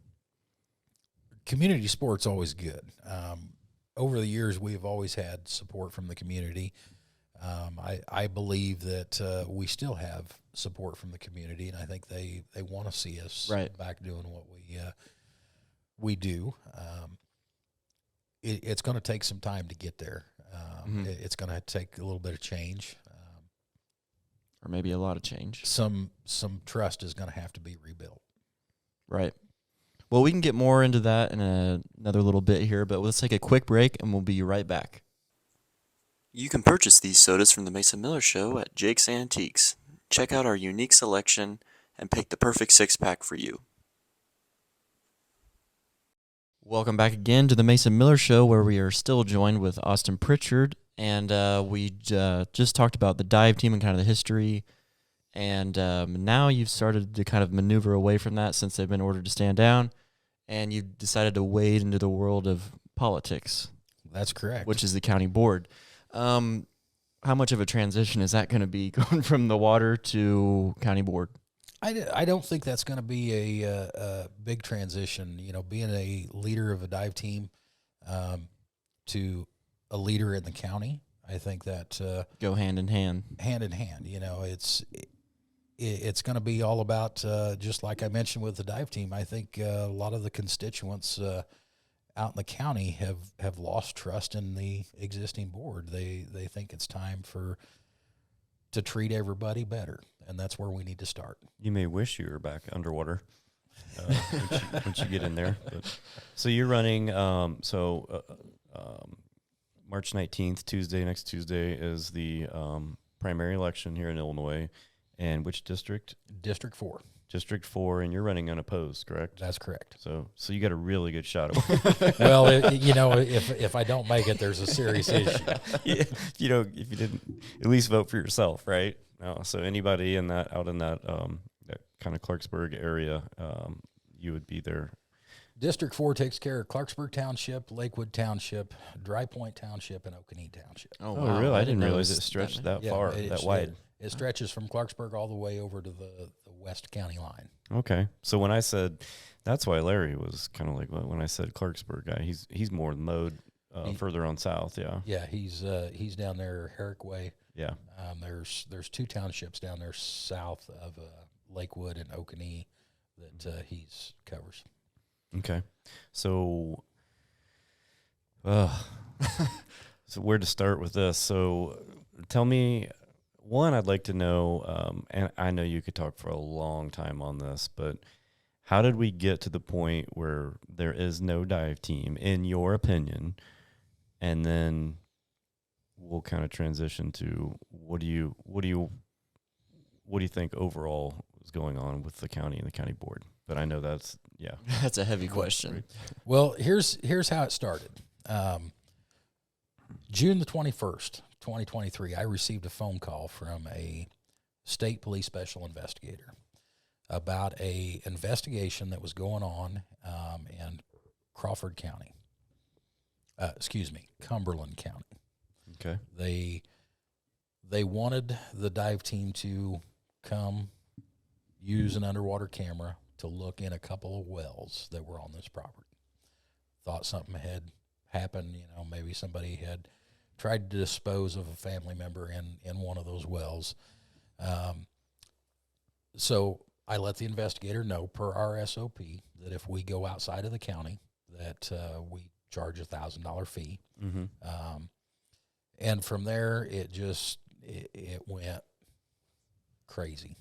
S2: Community sport's always good. Over the years, we've always had support from the community. I believe that we still have support from the community, and I think they want to see us
S1: Right.
S2: back doing what we do. It's going to take some time to get there.
S1: Mhm.
S2: It's going to take a little bit of change.
S1: Or maybe a lot of change.
S2: Some trust is going to have to be rebuilt.
S1: Right. Well, we can get more into that in another little bit here, but let's take a quick break and we'll be right back. You can purchase these sodas from the Mason Miller Show at Jake's Antiques. Check out our unique selection and pick the perfect six-pack for you. Welcome back again to the Mason Miller Show, where we are still joined with Austin Pritchard, and we just talked about the dive team and kind of the history. And now you've started to kind of maneuver away from that since they've been ordered to stand down, and you've decided to wade into the world of politics,
S2: That's correct.
S1: which is the county board. How much of a transition is that going to be going from the water to county board?
S2: I don't think that's going to be a big transition. Being a leader of a dive team to a leader in the county, I think that
S1: Go hand in hand.
S2: hand in hand. It's going to be all about just like I mentioned with the dive team. I think a lot of the constituents out in the county have lost trust in the existing board. They think it's time to treat everybody better, and that's where we need to start.
S3: You may wish you were back underwater. once you get in there. But, so you're running. March 19th, next Tuesday is the primary election here in Illinois. And which district?
S2: District 4.
S3: District 4, and you're running unopposed, correct?
S2: That's correct.
S3: So you got a really good shot at it.
S2: Well, if I don't make it, there's a serious issue.
S3: Yeah, if you didn't at least vote for yourself, right? No, so anybody out in that kind of Clarksburg area, you would be there.
S2: District 4 takes care of Clarksburg Township, Lakewood Township, Dry Point Township, and Oconee Township.
S3: Oh, wow. Really? I didn't realize it stretched that far, that wide.
S2: It stretches from Clarksburg all the way over to the West County line.
S3: Okay. So when I said, that's why Larry was kind of like, well, when I said Clarksburg guy, he's more mode further on south, yeah.
S2: Yeah, he's down there, Herrick Way.
S3: Yeah.
S2: There's 2 townships down there south of Lakewood and Oconee that he's covers.
S3: Okay. So, so where to start with this? So tell me, one, I'd like to know, and I know you could talk for a long time on this, but how did we get to the point where there is no dive team, in your opinion? And then we'll kind of transition to what do you think overall is going on with the county and the county board? But I know that's
S1: a heavy question.
S2: Well, here's how it started. June the 21st, 2023, I received a phone call from a state police special investigator about a investigation that was going on in Crawford County. Cumberland County.
S3: Okay.
S2: They wanted the dive team to come use an underwater camera to look in a couple of wells that were on this property. Thought something had happened, maybe somebody had tried to dispose of a family member in one of those wells. So I let the investigator know, per our SOP, that if we go outside of the county, that we charge a $1,000 fee.
S3: Mm-hmm.
S2: And from there, it went crazy.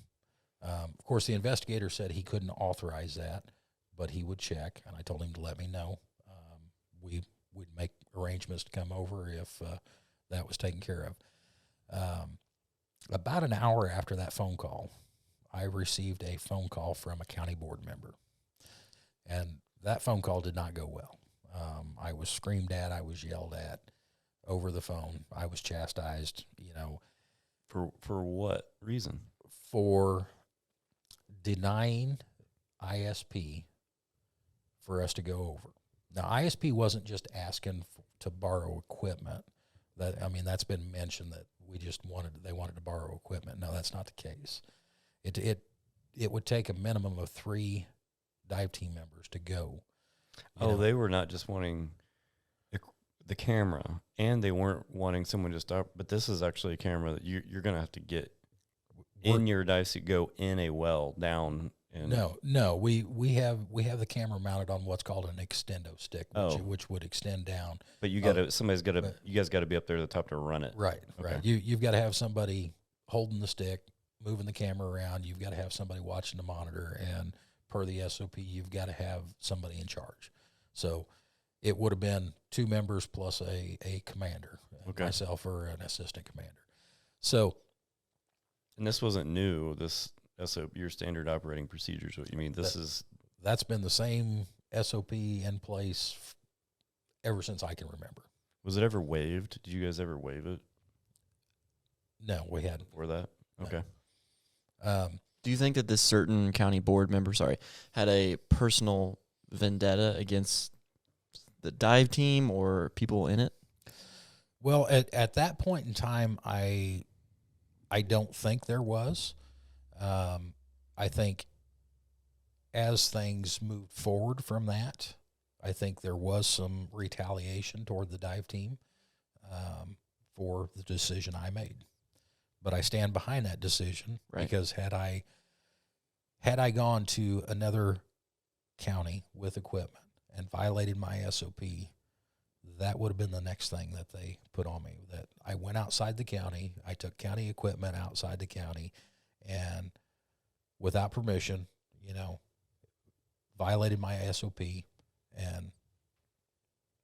S2: Of course, the investigator said he couldn't authorize that, but he would check, and I told him to let me know. We'd make arrangements to come over if that was taken care of. About an hour after that phone call, I received a phone call from a county board member, and that phone call did not go well. I was screamed at, I was yelled at over the phone. I was chastised,
S3: For what reason?
S2: For denying ISP for us to go over. Now, ISP wasn't just asking to borrow equipment. That's been mentioned that they wanted to borrow equipment. No, that's not the case. It would take a minimum of 3 dive team members to go.
S3: They were not just wanting the camera, and they weren't wanting someone to stop. But this is actually a camera that you're going to have to get in your dive suit, go in a well down.
S2: No. We have the camera mounted on what's called an extendo stick, which would extend down.
S3: But you got to, you guys got to be up there at the top to run it.
S2: Right, okay. Right. You've got to have somebody holding the stick, moving the camera around. You've got to have somebody watching the monitor, and per the SOP, you've got to have somebody in charge. So it would have been 2 members plus a commander, myself or an assistant commander. So,
S3: and this wasn't new. This SOP, your standard operating procedures. What you mean? That's
S2: been the same SOP in place ever since I can remember.
S3: Was it ever waived? Did you guys ever waive it?
S2: No, we hadn't.
S3: Or that? Okay.
S1: Do you think that this certain county board member, had a personal vendetta against the dive team or people in it?
S2: Well, at that point in time, I don't think there was. I think as things moved forward from that, I think there was some retaliation toward the dive team for the decision I made. But I stand behind that decision, right? Because had I gone to another county with equipment and violated my SOP, that would have been the next thing that they put on me. That I went outside the county, I took county equipment outside the county, and without permission, violated my SOP, and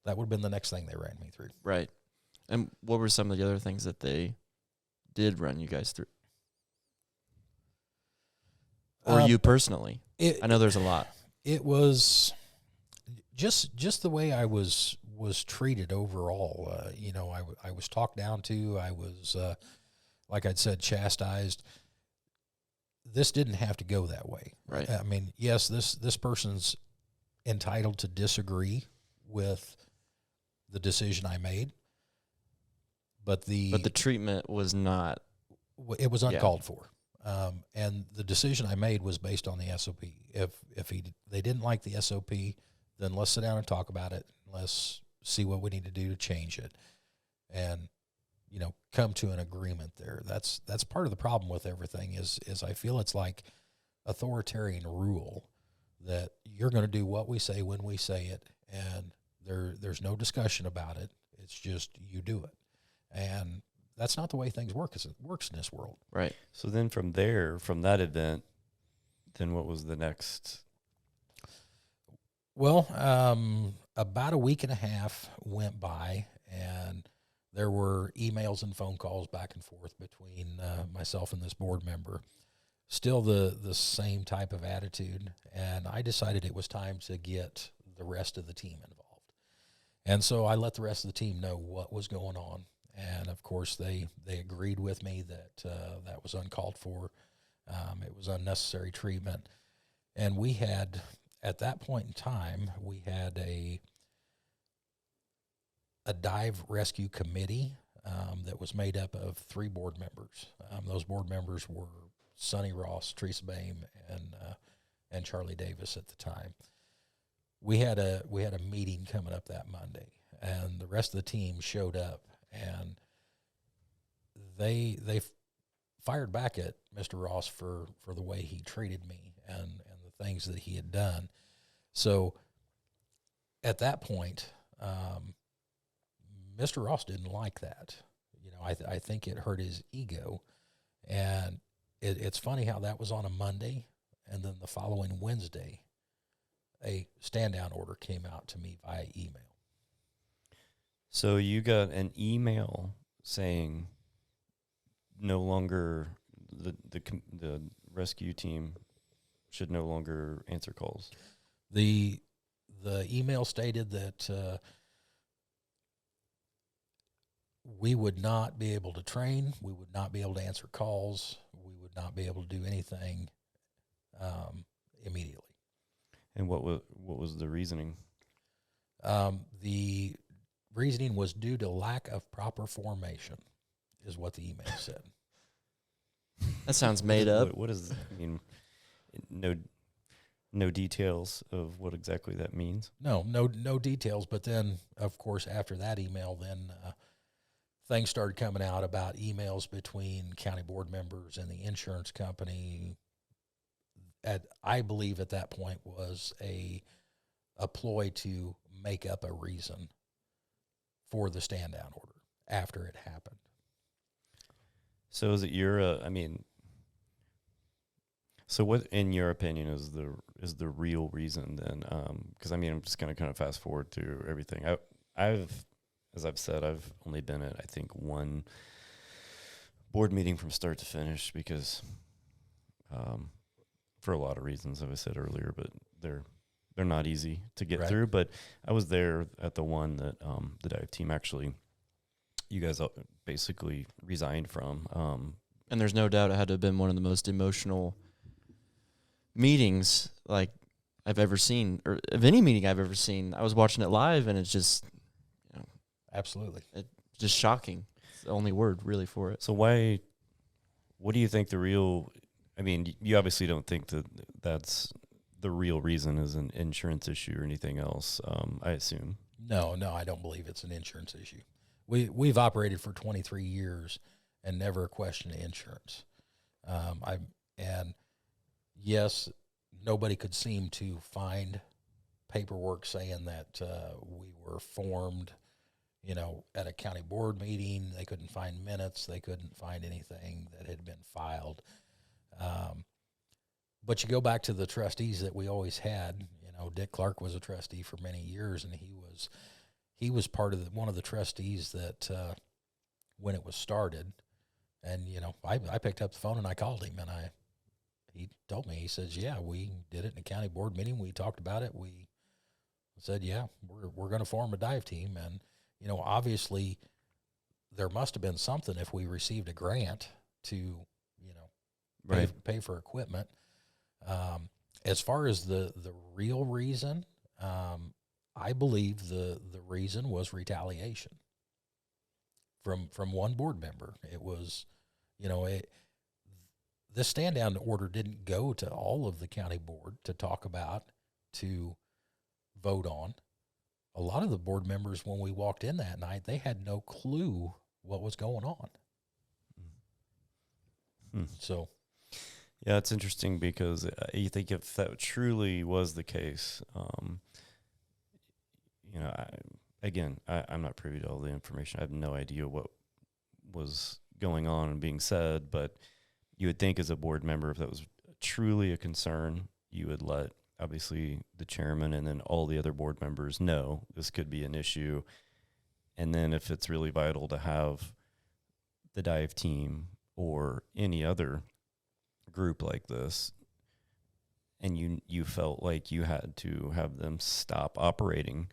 S2: that would have been the next thing they ran me through.
S1: Right. And what were some of the other things that they did run you guys through? Or you personally? I know there's a lot.
S2: It was just the way I was treated overall. I was talked down to. I was, like I'd said, chastised. This didn't have to go that way.
S1: Right.
S2: I mean, yes, this person's entitled to disagree with the decision I made, but the
S1: treatment was not.
S2: It was uncalled for. And the decision I made was based on the SOP. If they didn't like the SOP, then let's sit down and talk about it. Let's see what we need to do to change it, and come to an agreement there. That's part of the problem with everything is I feel it's like authoritarian rule that you're going to do what we say when we say it, and there's no discussion about it. It's just you do it, and that's not the way things works in this world.
S1: Right.
S3: So then from that event, then what was the next?
S2: Well, about a week and a half went by, and there were emails and phone calls back and forth between myself and this board member. Still the same type of attitude, and I decided it was time to get the rest of the team involved. And so I let the rest of the team know what was going on. And, of course, they agreed with me that that was uncalled for. It was unnecessary treatment. And we had, at that point in time, we had a dive rescue committee that was made up of 3 board members. Those board members were Sonny Ross, Teresa Boehm, and Charlie Davis at the time. We had a meeting coming up that Monday, and the rest of the team showed up. And they fired back at Mr. Ross for the way he treated me and the things that he had done. So at that point, Mr. Ross didn't like that. I think it hurt his ego. And it's funny how that was on a Monday, and then the following Wednesday, a stand-down order came out to me via email.
S3: So you got an email saying no longer the rescue team should no longer answer calls.
S2: The email stated that we would not be able to train, we would not be able to answer calls, we would not be able to do anything immediately.
S3: And what was the reasoning?
S2: The reasoning was due to lack of proper formation, is what the email said.
S1: That sounds made up.
S3: What does I mean? No details of what exactly that means.
S2: No details. But then, of course, after that email, then things started coming out about emails between county board members and the insurance company. I believe at that point was a ploy to make up a reason for the stand-down order after it happened.
S3: So is it so what, in your opinion, is the real reason then? Because I'm just going to kind of fast forward through everything. As I've said, I've only been at, I think, one board meeting from start to finish because, for a lot of reasons, as I said earlier, but they're not easy to get through. But I was there at the one that the dive team actually, you guys basically resigned from.
S1: And there's no doubt it had to have been one of the most emotional meetings like I've ever seen, or of any meeting I've ever seen. I was watching it live, and it's just,
S2: absolutely,
S1: it's just shocking. It's the only word really for it.
S3: So what do you think the real? I mean, you obviously don't think that that's the real reason is an insurance issue or anything else. I assume. No,
S2: I don't believe it's an insurance issue. We've operated for 23 years and never questioned insurance. And yes, nobody could seem to find paperwork saying that we were formed, at a county board meeting. They couldn't find minutes. They couldn't find anything that had been filed. But you go back to the trustees that we always had, Dick Clark was a trustee for many years, and he was part of one of the trustees that when it was started. And I picked up the phone and I called him, and he told me, he says, yeah, we did it in a county board meeting. We talked about it. We said, yeah, we're going to form a dive team. And obviously there must have been something if we received a grant to pay for equipment. As far as the real reason, I believe the reason was retaliation from one board member. It was, this stand down order didn't go to all of the county board to talk about, to vote on. A lot of the board members, when we walked in that night, they had no clue what was going on. So,
S3: yeah, it's interesting because you think if that truly was the case, I'm not privy to all the information. I have no idea what was going on and being said, but you would think as a board member, if that was truly a concern, you would let, obviously, the chairman and then all the other board members know this could be an issue. And then if it's really vital to have the dive team or any other group like this, and you felt like you had to have them stop operating,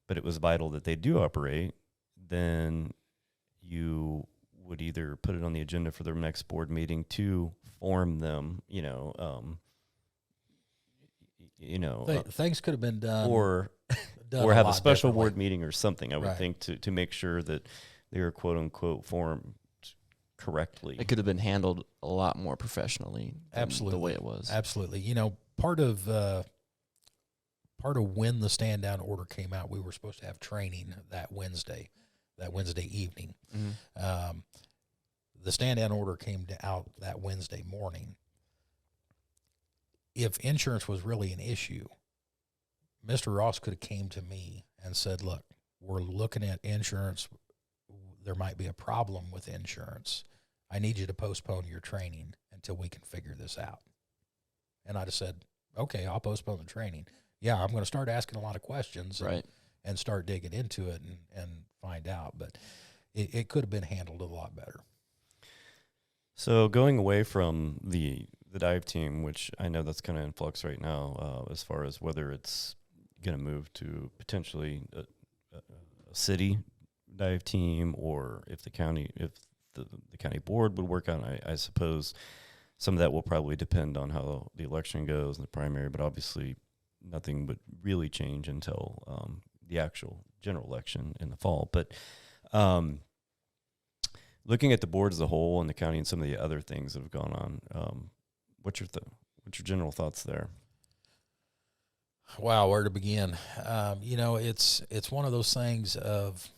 S3: but it was vital that they do operate, then you would either put it on the agenda for their next board meeting to form them,
S2: things could have been done,
S3: or have a special board meeting or something. I would think to make sure that they were quote unquote formed correctly.
S1: It could have been handled a lot more professionally than
S2: Absolutely.
S1: the way it was.
S2: Absolutely. Part of when the stand down order came out, we were supposed to have training that Wednesday evening.
S1: Mm-hmm.
S2: The stand down order came out that Wednesday morning. If insurance was really an issue, Mr. Ross could have came to me and said, look, we're looking at insurance. There might be a problem with insurance. I need you to postpone your training until we can figure this out. And I just said, okay, I'll postpone the training. Yeah, I'm going to start asking a lot of questions and start digging into it and find out. But it could have been handled a lot better.
S3: So going away from the dive team, which I know that's kind of in flux right now, as far as whether it's going to move to potentially a city dive team, or if the county board would work out, I suppose some of that will probably depend on how the election goes in the primary, but obviously nothing would really change until the actual general election in the fall. But looking at the board as a whole and the county and some of the other things that have gone on, what's your general thoughts there?
S2: Wow, where to begin? It's one of those things of,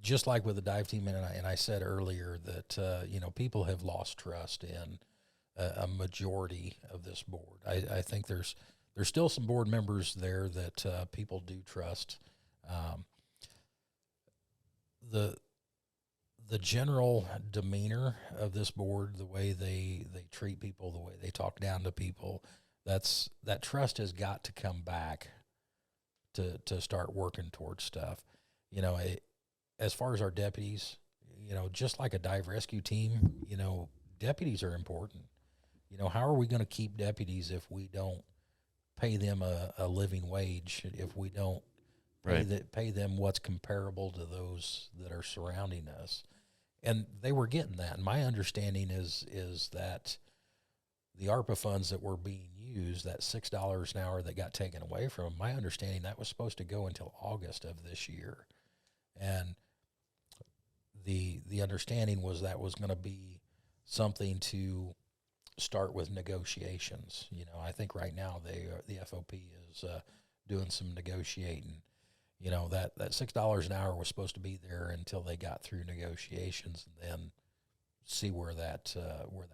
S2: just like with the dive team, and I said earlier that people have lost trust in a majority of this board. I think there's still some board members there that people do trust. The general demeanor of this board, the way they treat people, the way they talk down to people, that trust has got to come back to start working towards stuff. As far as our deputies, just like a dive rescue team, deputies are important. How are we going to keep deputies if we don't pay them a living wage, if we don't pay them what's comparable to those that are surrounding us? And they were getting that. And my understanding is that the ARPA funds that were being used, that $6 an hour that got taken away from them, my understanding that was supposed to go until August of this year. And the understanding was that was going to be something to start with negotiations. I think right now the FOP is doing some negotiating. That $6 an hour was supposed to be there until they got through negotiations, and then see where that went.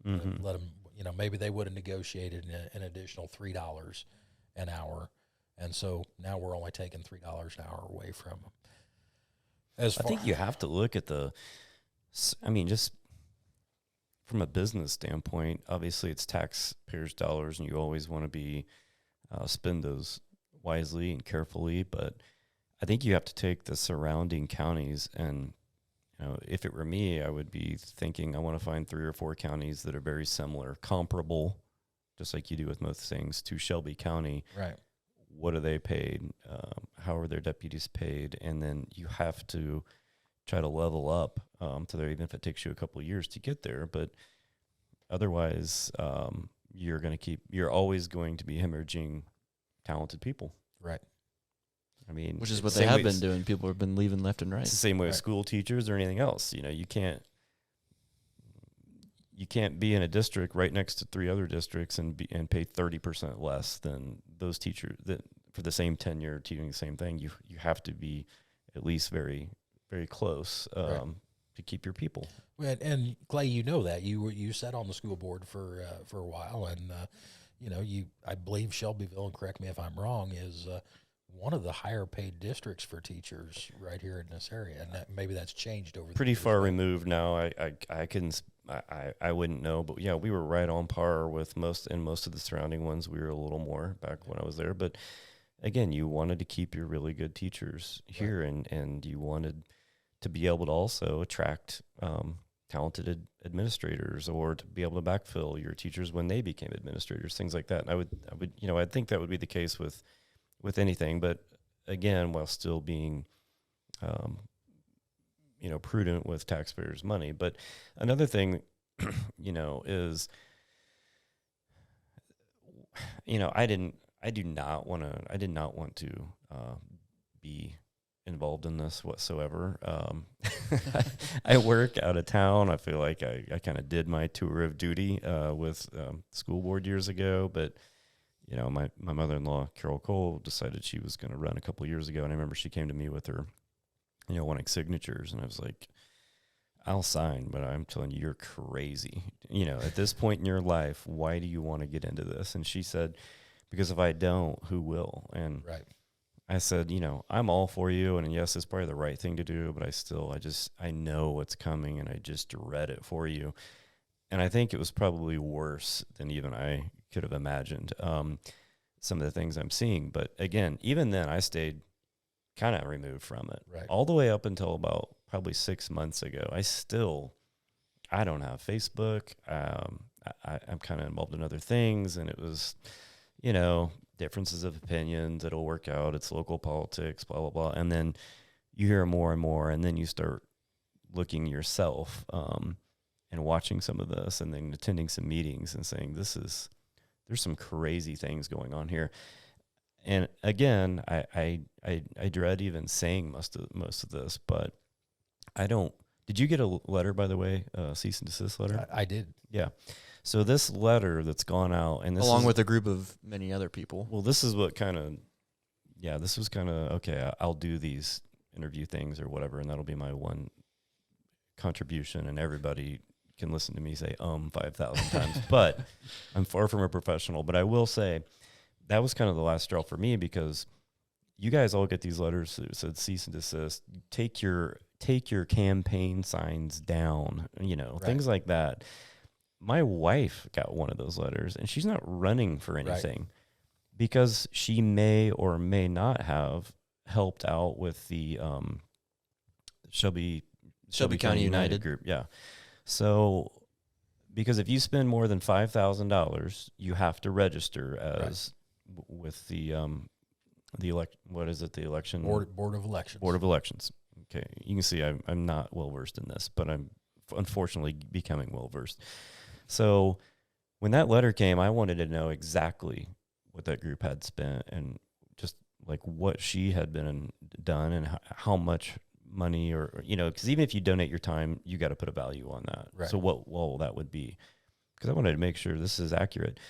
S3: Mm-hmm.
S2: Let them, maybe they would have negotiated an additional $3 an hour, and so now we're only taking $3 an hour away from them. I
S3: think you have to look at just from a business standpoint, obviously it's taxpayers' dollars, and you always want to be spend those wisely and carefully. But I think you have to take the surrounding counties, and if it were me, I would be thinking I want to find 3 or 4 counties that are very similar, comparable, just like you do with most things, to Shelby County.
S2: Right.
S3: What are they paid? How are their deputies paid? And then you have to try to level up to there, even if it takes you a couple of years to get there. But otherwise, you're always going to be hemorrhaging talented people.
S2: Right.
S3: I mean,
S1: Which is what they have been doing. People have been leaving left and right.
S3: It's the same way with school teachers or anything else. You can't be in a district right next to 3 other districts and pay 30% less than those teachers that for the same tenure teaching the same thing. You have to be at least very, very close to keep your people.
S2: And Clay, that you sat on the school board for a while, and I believe Shelbyville, and correct me if I'm wrong, is one of the higher paid districts for teachers right here in this area, and maybe that's changed over.
S3: Pretty far removed now. I wouldn't know, but yeah, we were right on par with most of the surrounding ones. We were a little more back when I was there, but again, you wanted to keep your really good teachers here, and you wanted to be able to also attract talented administrators, or to be able to backfill your teachers when they became administrators, things like that. And I would I think that would be the case with anything, but again, while still being prudent with taxpayers' money. But another thing is I did not want to be involved in this whatsoever. I work out of town. I feel like I kind of did my tour of duty with school board years ago, but my mother-in-law, Carol Cole, decided she was going to run a couple of years ago, and I remember she came to me with her, wanting signatures, and I was like, I'll sign, but I'm telling you, you're crazy. At this point in your life, why do you want to get into this? And she said, because if I don't, who will? And I said, I'm all for you, and yes, it's probably the right thing to do, but I know what's coming, and I just dread it for you. And I think it was probably worse than even I could have imagined, some of the things I'm seeing. But again, even then, I stayed kind of removed from it.
S2: Right.
S3: All the way up until about probably 6 months ago. I don't have Facebook. I'm kind of involved in other things, and it was, differences of opinions. It'll work out. It's local politics, blah, blah, blah. And then you hear more and more, and then you start looking yourself and watching some of this, and then attending some meetings and saying, there's some crazy things going on here. And again, I dread even saying most of this, but I don't. Did you get a letter, by the way, cease and desist letter?
S2: I did.
S3: Yeah. So this letter that's gone out, and this
S1: along with a group of many other people.
S3: Well, this is what this was kind of, okay, I'll do these interview things or whatever, and that'll be my one contribution, and everybody can listen to me say 5,000 times. But I'm far from a professional. But I will say that was kind of the last straw for me, because you guys all get these letters that said cease and desist. Take your campaign signs down, things like that. My wife got one of those letters, and she's not running for anything because she may or may not have helped out with the Shelby County United group. Yeah. So, because if you spend more than $5,000, you have to register as with the election
S2: board of elections.
S3: Board of Elections. Okay, you can see I'm not well versed in this, but I'm unfortunately becoming well versed. So, when that letter came, I wanted to know exactly what that group had spent, and just like what she had done, and how much money, or because even if you donate your time, you got to put a value on that.
S2: Right.
S3: So what that would be, because I wanted to make sure this is accurate.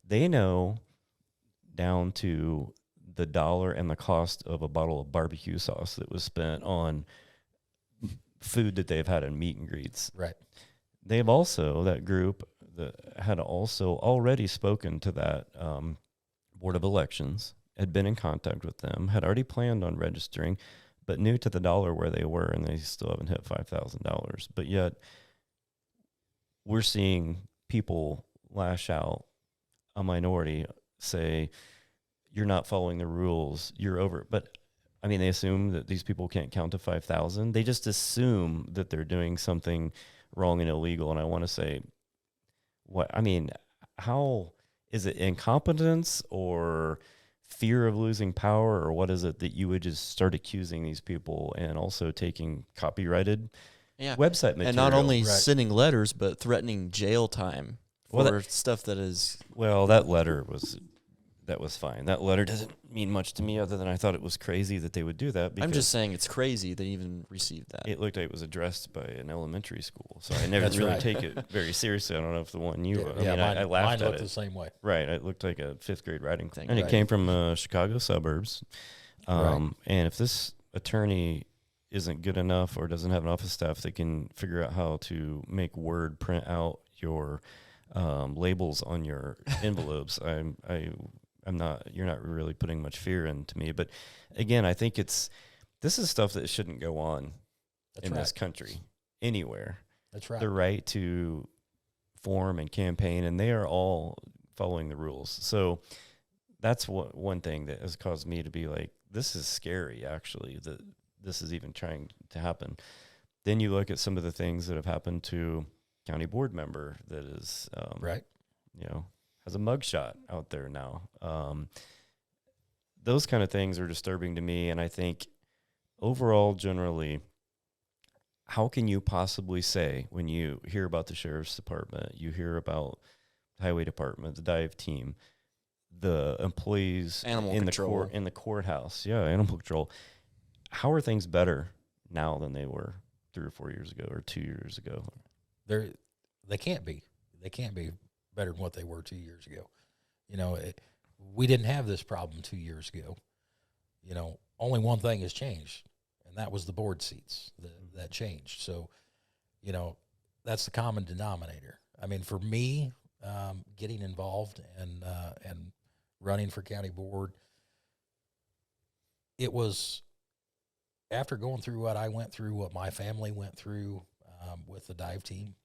S3: They know down to the dollar and the cost of a bottle of barbecue sauce that was spent on food that they've had in meet and greets.
S2: Right.
S3: They've also, that group that had also already spoken to that Board of Elections, had been in contact with them, had already planned on registering, but knew to the dollar where they were, and they still haven't hit $5,000. But yet, we're seeing people lash out, a minority, say, you're not following the rules, you're over. But I mean, they assume that these people can't count to 5,000. They just assume that they're doing something wrong and illegal. And I want to say, how is it, incompetence or fear of losing power, or what is it that you would just start accusing these people and also taking copyrighted website material?
S1: And not only
S2: Right.
S1: sending letters, but threatening jail time for stuff that is...
S3: Well, that letter was fine. That letter doesn't mean much to me other than I thought it was crazy that they would do that.
S1: I'm just saying it's crazy they even received that.
S3: It looked like it was addressed by an elementary school, so I never
S2: That's
S3: really
S2: right.
S3: take it very seriously. I don't know if the one you...
S2: mine,
S3: I laughed
S2: mine
S3: at
S2: looked
S3: it.
S2: the same way.
S3: Right, it looked like a 5th grade writing thing. And
S2: Right.
S3: it came from Chicago suburbs.
S2: Right.
S3: And if this attorney isn't good enough or doesn't have an office staff that can figure out how to make Word print out your labels on your envelopes, you're not really putting much fear into me. But again, I think this is stuff that shouldn't go on
S2: That's
S3: in
S2: right.
S3: this country, anywhere.
S2: That's right.
S3: The right to form and campaign, and they are all following the rules. So that's one thing that has caused me to be like, this is scary, actually, that this is even trying to happen. Then you look at some of the things that have happened to county board member that is,
S2: Right.
S3: has a mugshot out there now. Those kind of things are disturbing to me, and I think overall, generally, how can you possibly say, when you hear about the sheriff's department, you hear about the highway department, the dive team, the employees
S1: Animal
S3: in
S1: control.
S3: the courthouse, animal control, how are things better now than they were 3 or 4 years ago or 2 years ago?
S2: They can't be. They can't be better than what they were 2 years ago. We didn't have this problem 2 years ago. Only one thing has changed, and that was the board seats that changed. So, that's the common denominator. I mean, for me, getting involved and running for county board, it was after going through what I went through, what my family went through with the dive team,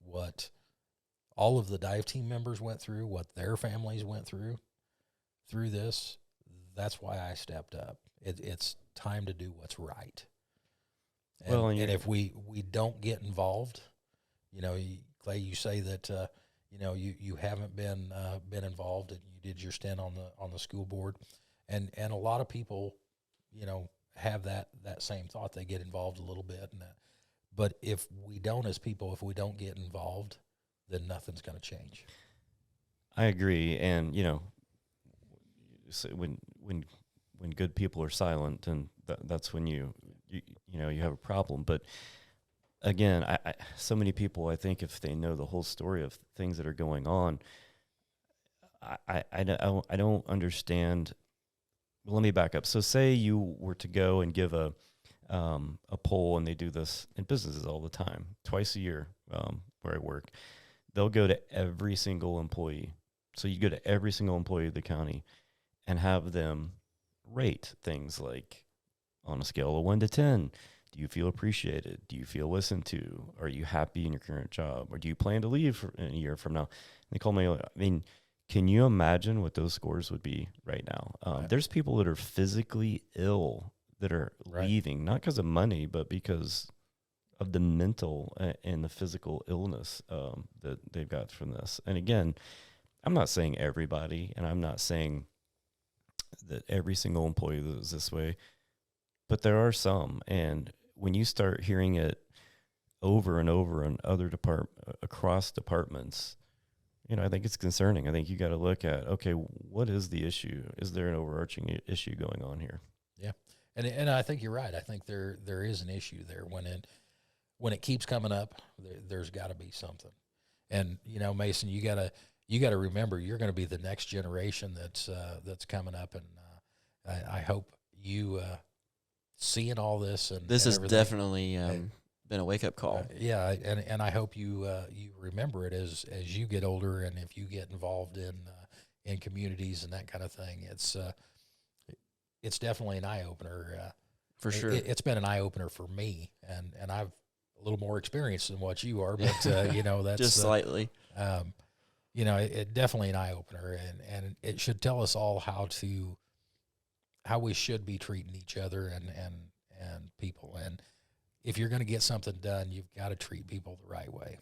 S2: what all of the dive team members went through, what their families went through this. That's why I stepped up. It's time to do what's right. And if we don't get involved, Clay, you say that you haven't been involved, and you did your stint on the school board, and a lot of people, have that same thought. They get involved a little bit, but if we don't get involved, then nothing's going to change.
S3: I agree, and so when good people are silent, and that's when you have a problem. But again, I so many people, I think, if they know the whole story of things that are going on, I don't understand. Well, let me back up. So say you were to go and give a poll, and they do this in businesses all the time, twice a year, where I work. They'll go to every single employee. So you go to every single employee of the county and have them rate things like, on a scale of 1 to 10, do you feel appreciated? Do you feel listened to? Are you happy in your current job? Or do you plan to leave in a year from now? And they call me, can you imagine what those scores would be right now?
S2: Right.
S3: There's people that are physically ill that are
S2: Right.
S3: leaving, not because of money, but because of the mental and the physical illness that they've got from this. And again, I'm not saying everybody, and I'm not saying that every single employee is this way, but there are some. And when you start hearing it over and over in other across departments, I think it's concerning. I think you got to look at, okay, what is the issue? Is there an overarching issue going on here?
S2: Yeah, and I think you're right. I think there is an issue there when it keeps coming up. There's got to be something. And Mason, you got to remember, you're going to be the next generation that's coming up, and I hope you seeing all this and
S1: This
S2: and
S1: has
S2: everything,
S1: definitely been a wake-up call.
S2: yeah, and I hope you remember it as you get older, and if you get involved in communities and that kind of thing. It's definitely an eye opener.
S1: For sure.
S2: It's been an eye opener for me, and I've a little more experience than what you are, but that's
S1: Just slightly.
S2: it definitely an eye opener, and it should tell us all how we should be treating each other and people. And if you're going to get something done, you've got to treat people the right way.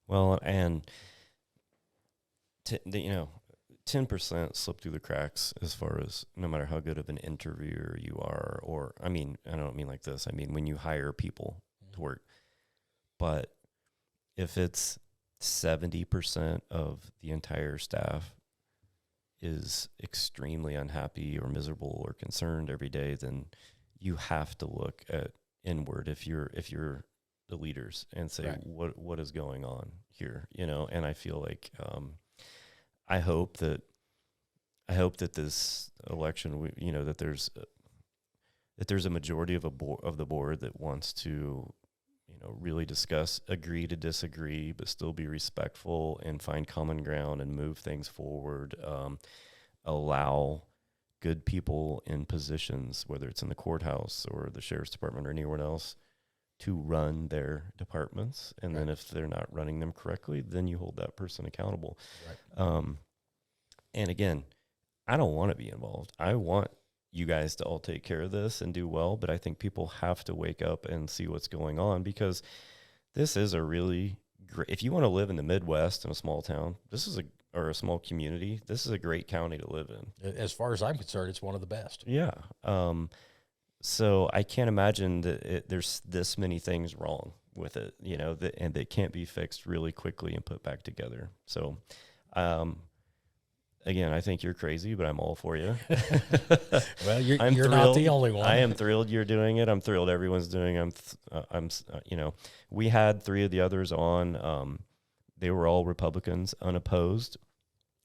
S3: Well, and 10% slip through the cracks as far as no matter how good of an interviewer you are, or I don't mean like this. I mean, when you hire people to work, but if it's 70% of the entire staff is extremely unhappy or miserable or concerned every day, then you have to look at inward if you're the leaders and say,
S2: right,
S3: what is going on here, and I feel like I hope that this election, that there's a majority of the board that wants to, really discuss, agree to disagree, but still be respectful and find common ground and move things forward. Allow good people in positions, whether it's in the courthouse or the sheriff's department or anywhere else, to run their departments. And then if they're not running them correctly, then you hold that person accountable.
S2: Right.
S3: And again, I don't want to be involved. I want you guys to all take care of this and do well, but I think people have to wake up and see what's going on, because this is a really great, if you want to live in the Midwest in a small town, or a small community, this is a great county to live in.
S2: As far as I'm concerned, it's one of the best.
S3: Yeah. So I can't imagine that there's this many things wrong with it, and they can't be fixed really quickly and put back together. So, again, I think you're crazy, but I'm all for you.
S2: Well, you're not the only one.
S3: I am thrilled you're doing it. I'm thrilled everyone's doing it. We had 3 of the others on. They were all Republicans, unopposed,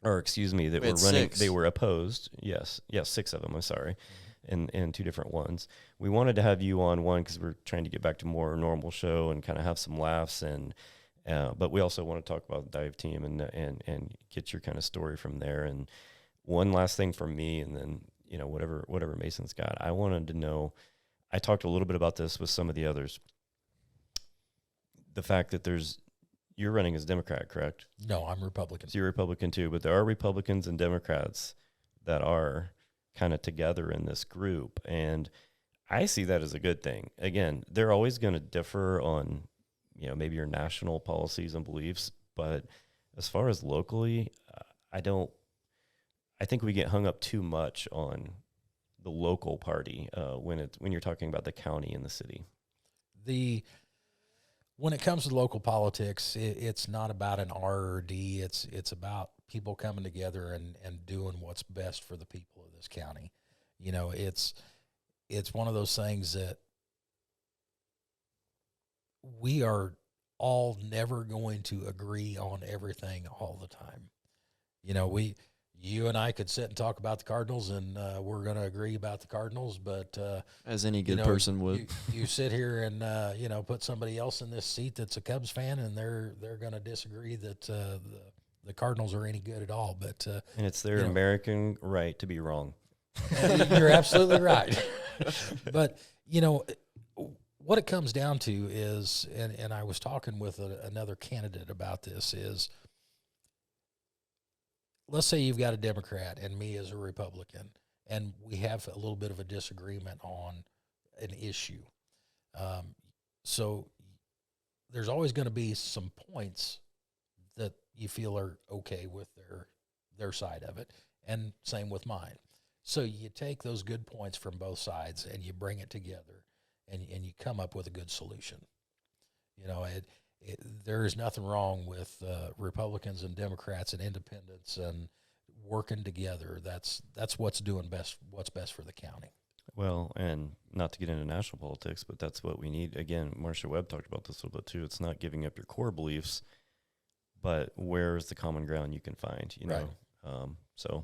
S3: or excuse me, that were running.
S1: 6.
S3: They were opposed. Yes, 6 of them. I'm sorry, and 2 different ones. We wanted to have you on one because we're trying to get back to more normal show and kind of have some laughs but we also want to talk about the dive team and get your kind of story from there. And one last thing from me, and then whatever Mason's got. I wanted to know. I talked a little bit about this with some of the others. The fact that you're running as Democrat, correct?
S2: No, I'm Republican.
S3: So you're Republican too, but there are Republicans and Democrats that are kind of together in this group, and I see that as a good thing. Again, they're always going to differ on maybe your national policies and beliefs, but as far as locally, I think we get hung up too much on the local party when you're talking about the county and the city.
S2: When it comes to local politics, it's not about an R or D. It's about people coming together and doing what's best for the people of this county. It's one of those things that we are all never going to agree on everything all the time. You and I could sit and talk about the Cardinals, and we're going to agree about the Cardinals, but
S1: as any good person would.
S2: You sit here and put somebody else in this seat that's a Cubs fan, and they're going to disagree that the Cardinals are any good at all. But
S3: and it's their American right to be wrong.
S2: You're absolutely right. But what it comes down to is, and I was talking with another candidate about this, is let's say you've got a Democrat and me as a Republican, and we have a little bit of a disagreement on an issue. So there's always going to be some points that you feel are okay with their side of it, and same with mine. So you take those good points from both sides and you bring it together, and you come up with a good solution. There is nothing wrong with Republicans and Democrats and independents and working together. That's what's best for the county.
S3: Well, and not to get into national politics, but that's what we need. Again, Marcia Webb talked about this a little bit too. It's not giving up your core beliefs, but where's the common ground you can find,
S2: Right.
S3: So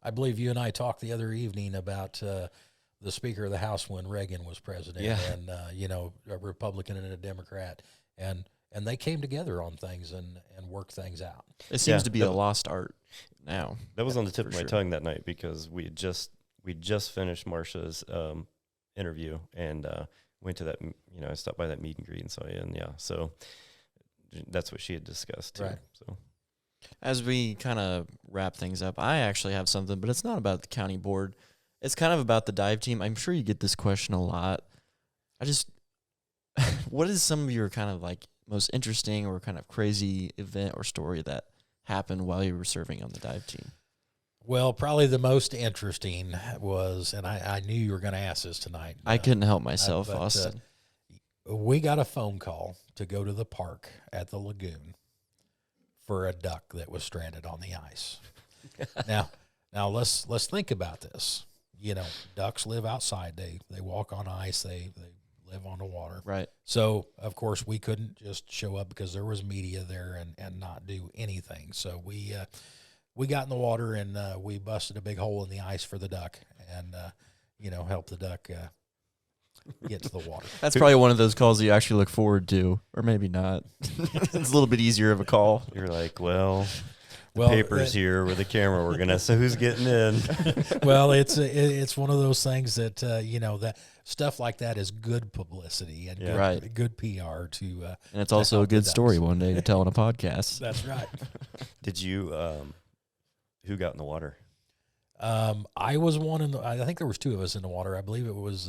S2: I believe you and I talked the other evening about the Speaker of the House when Reagan was president,
S3: yeah.
S2: And a Republican and a Democrat, and they came together on things and worked things out.
S1: It seems to be a lost art now.
S3: That was on the tip of my
S1: sure.
S3: tongue that night, because we just finished Marcia's interview and went to that. I stopped by that meet and greet and saw you, and so that's what she had discussed too.
S2: Right.
S3: So
S1: As we kind of wrap things up, I actually have something, but it's not about the county board. It's kind of about the dive team. I'm sure you get this question a lot. What is some of your kind of like most interesting or kind of crazy event or story that happened while you were serving on the dive team?
S2: Well, probably the most interesting was, and I knew you were going to ask this tonight.
S1: I couldn't help myself,
S2: but,
S1: Austin.
S2: We got a phone call to go to the park at the lagoon for a duck that was stranded on the ice. Now let's think about this. You know, ducks live outside. They walk on ice. They live on the water.
S1: Right.
S2: So, of course, we couldn't just show up because there was media there and not do anything. So we got in the water and we busted a big hole in the ice for the duck and, helped the duck get to the water.
S1: That's probably one of those calls that you actually look forward to, or maybe not. It's a little bit easier of a call.
S3: You're like, well, paper's here with a camera. We're gonna. So who's getting in?
S2: Well, it's one of those things that that stuff like that is good publicity and good PR to.
S1: And it's also a good story one day to tell on a podcast.
S2: That's right.
S3: Did you? Who got in the water?
S2: I was one I think there was two of us in the water. I believe it was.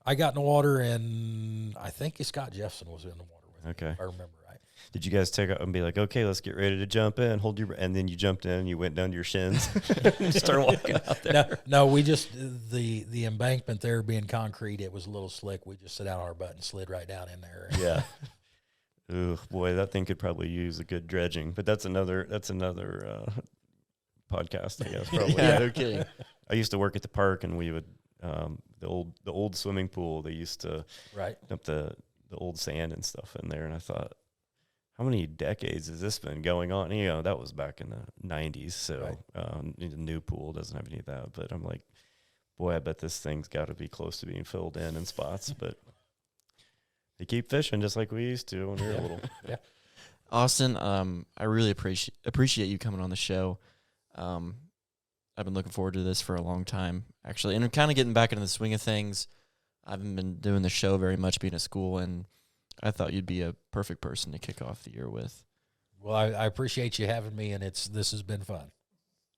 S2: I got in the water, and I think Scott Jeffson was in the water with me.
S3: Okay,
S2: if I remember right.
S3: Did you guys take up and be like, okay, let's get ready to jump in, hold your, and then you jumped in and you went down to your shins and started walking out there?
S2: No, we just, the embankment there being concrete, it was a little slick. We just sit down on our butt and slid right down in there.
S3: Yeah. Ooh, boy, that thing could probably use a good dredging, but that's another podcast, I guess. Probably.
S1: Yeah, no kidding.
S3: I used to work at the park, and we would the old swimming pool. They used to dump the old sand and stuff in there, and I thought, how many decades has this been going on? You know, that was back in the 90s, so the new pool doesn't have any of that. But I'm like, boy, I bet this thing's got to be close to being filled in spots. But they keep fishing just like we used to when we were little.
S2: Yeah.
S1: Austin, I really appreciate you coming on the show. I've been looking forward to this for a long time, actually, and I'm kind of getting back into the swing of things. I haven't been doing the show very much being at school, and I thought you'd be a perfect person to kick off the year with.
S2: Well, I appreciate you having me, and this has been fun.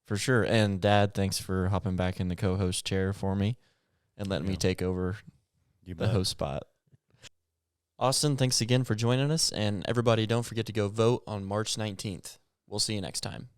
S1: For sure. And, Dad, thanks for hopping back in the co-host chair for me and letting me take over the host spot. Austin, thanks again for joining us, and everybody, don't forget to go vote on March 19th. We'll see you next time.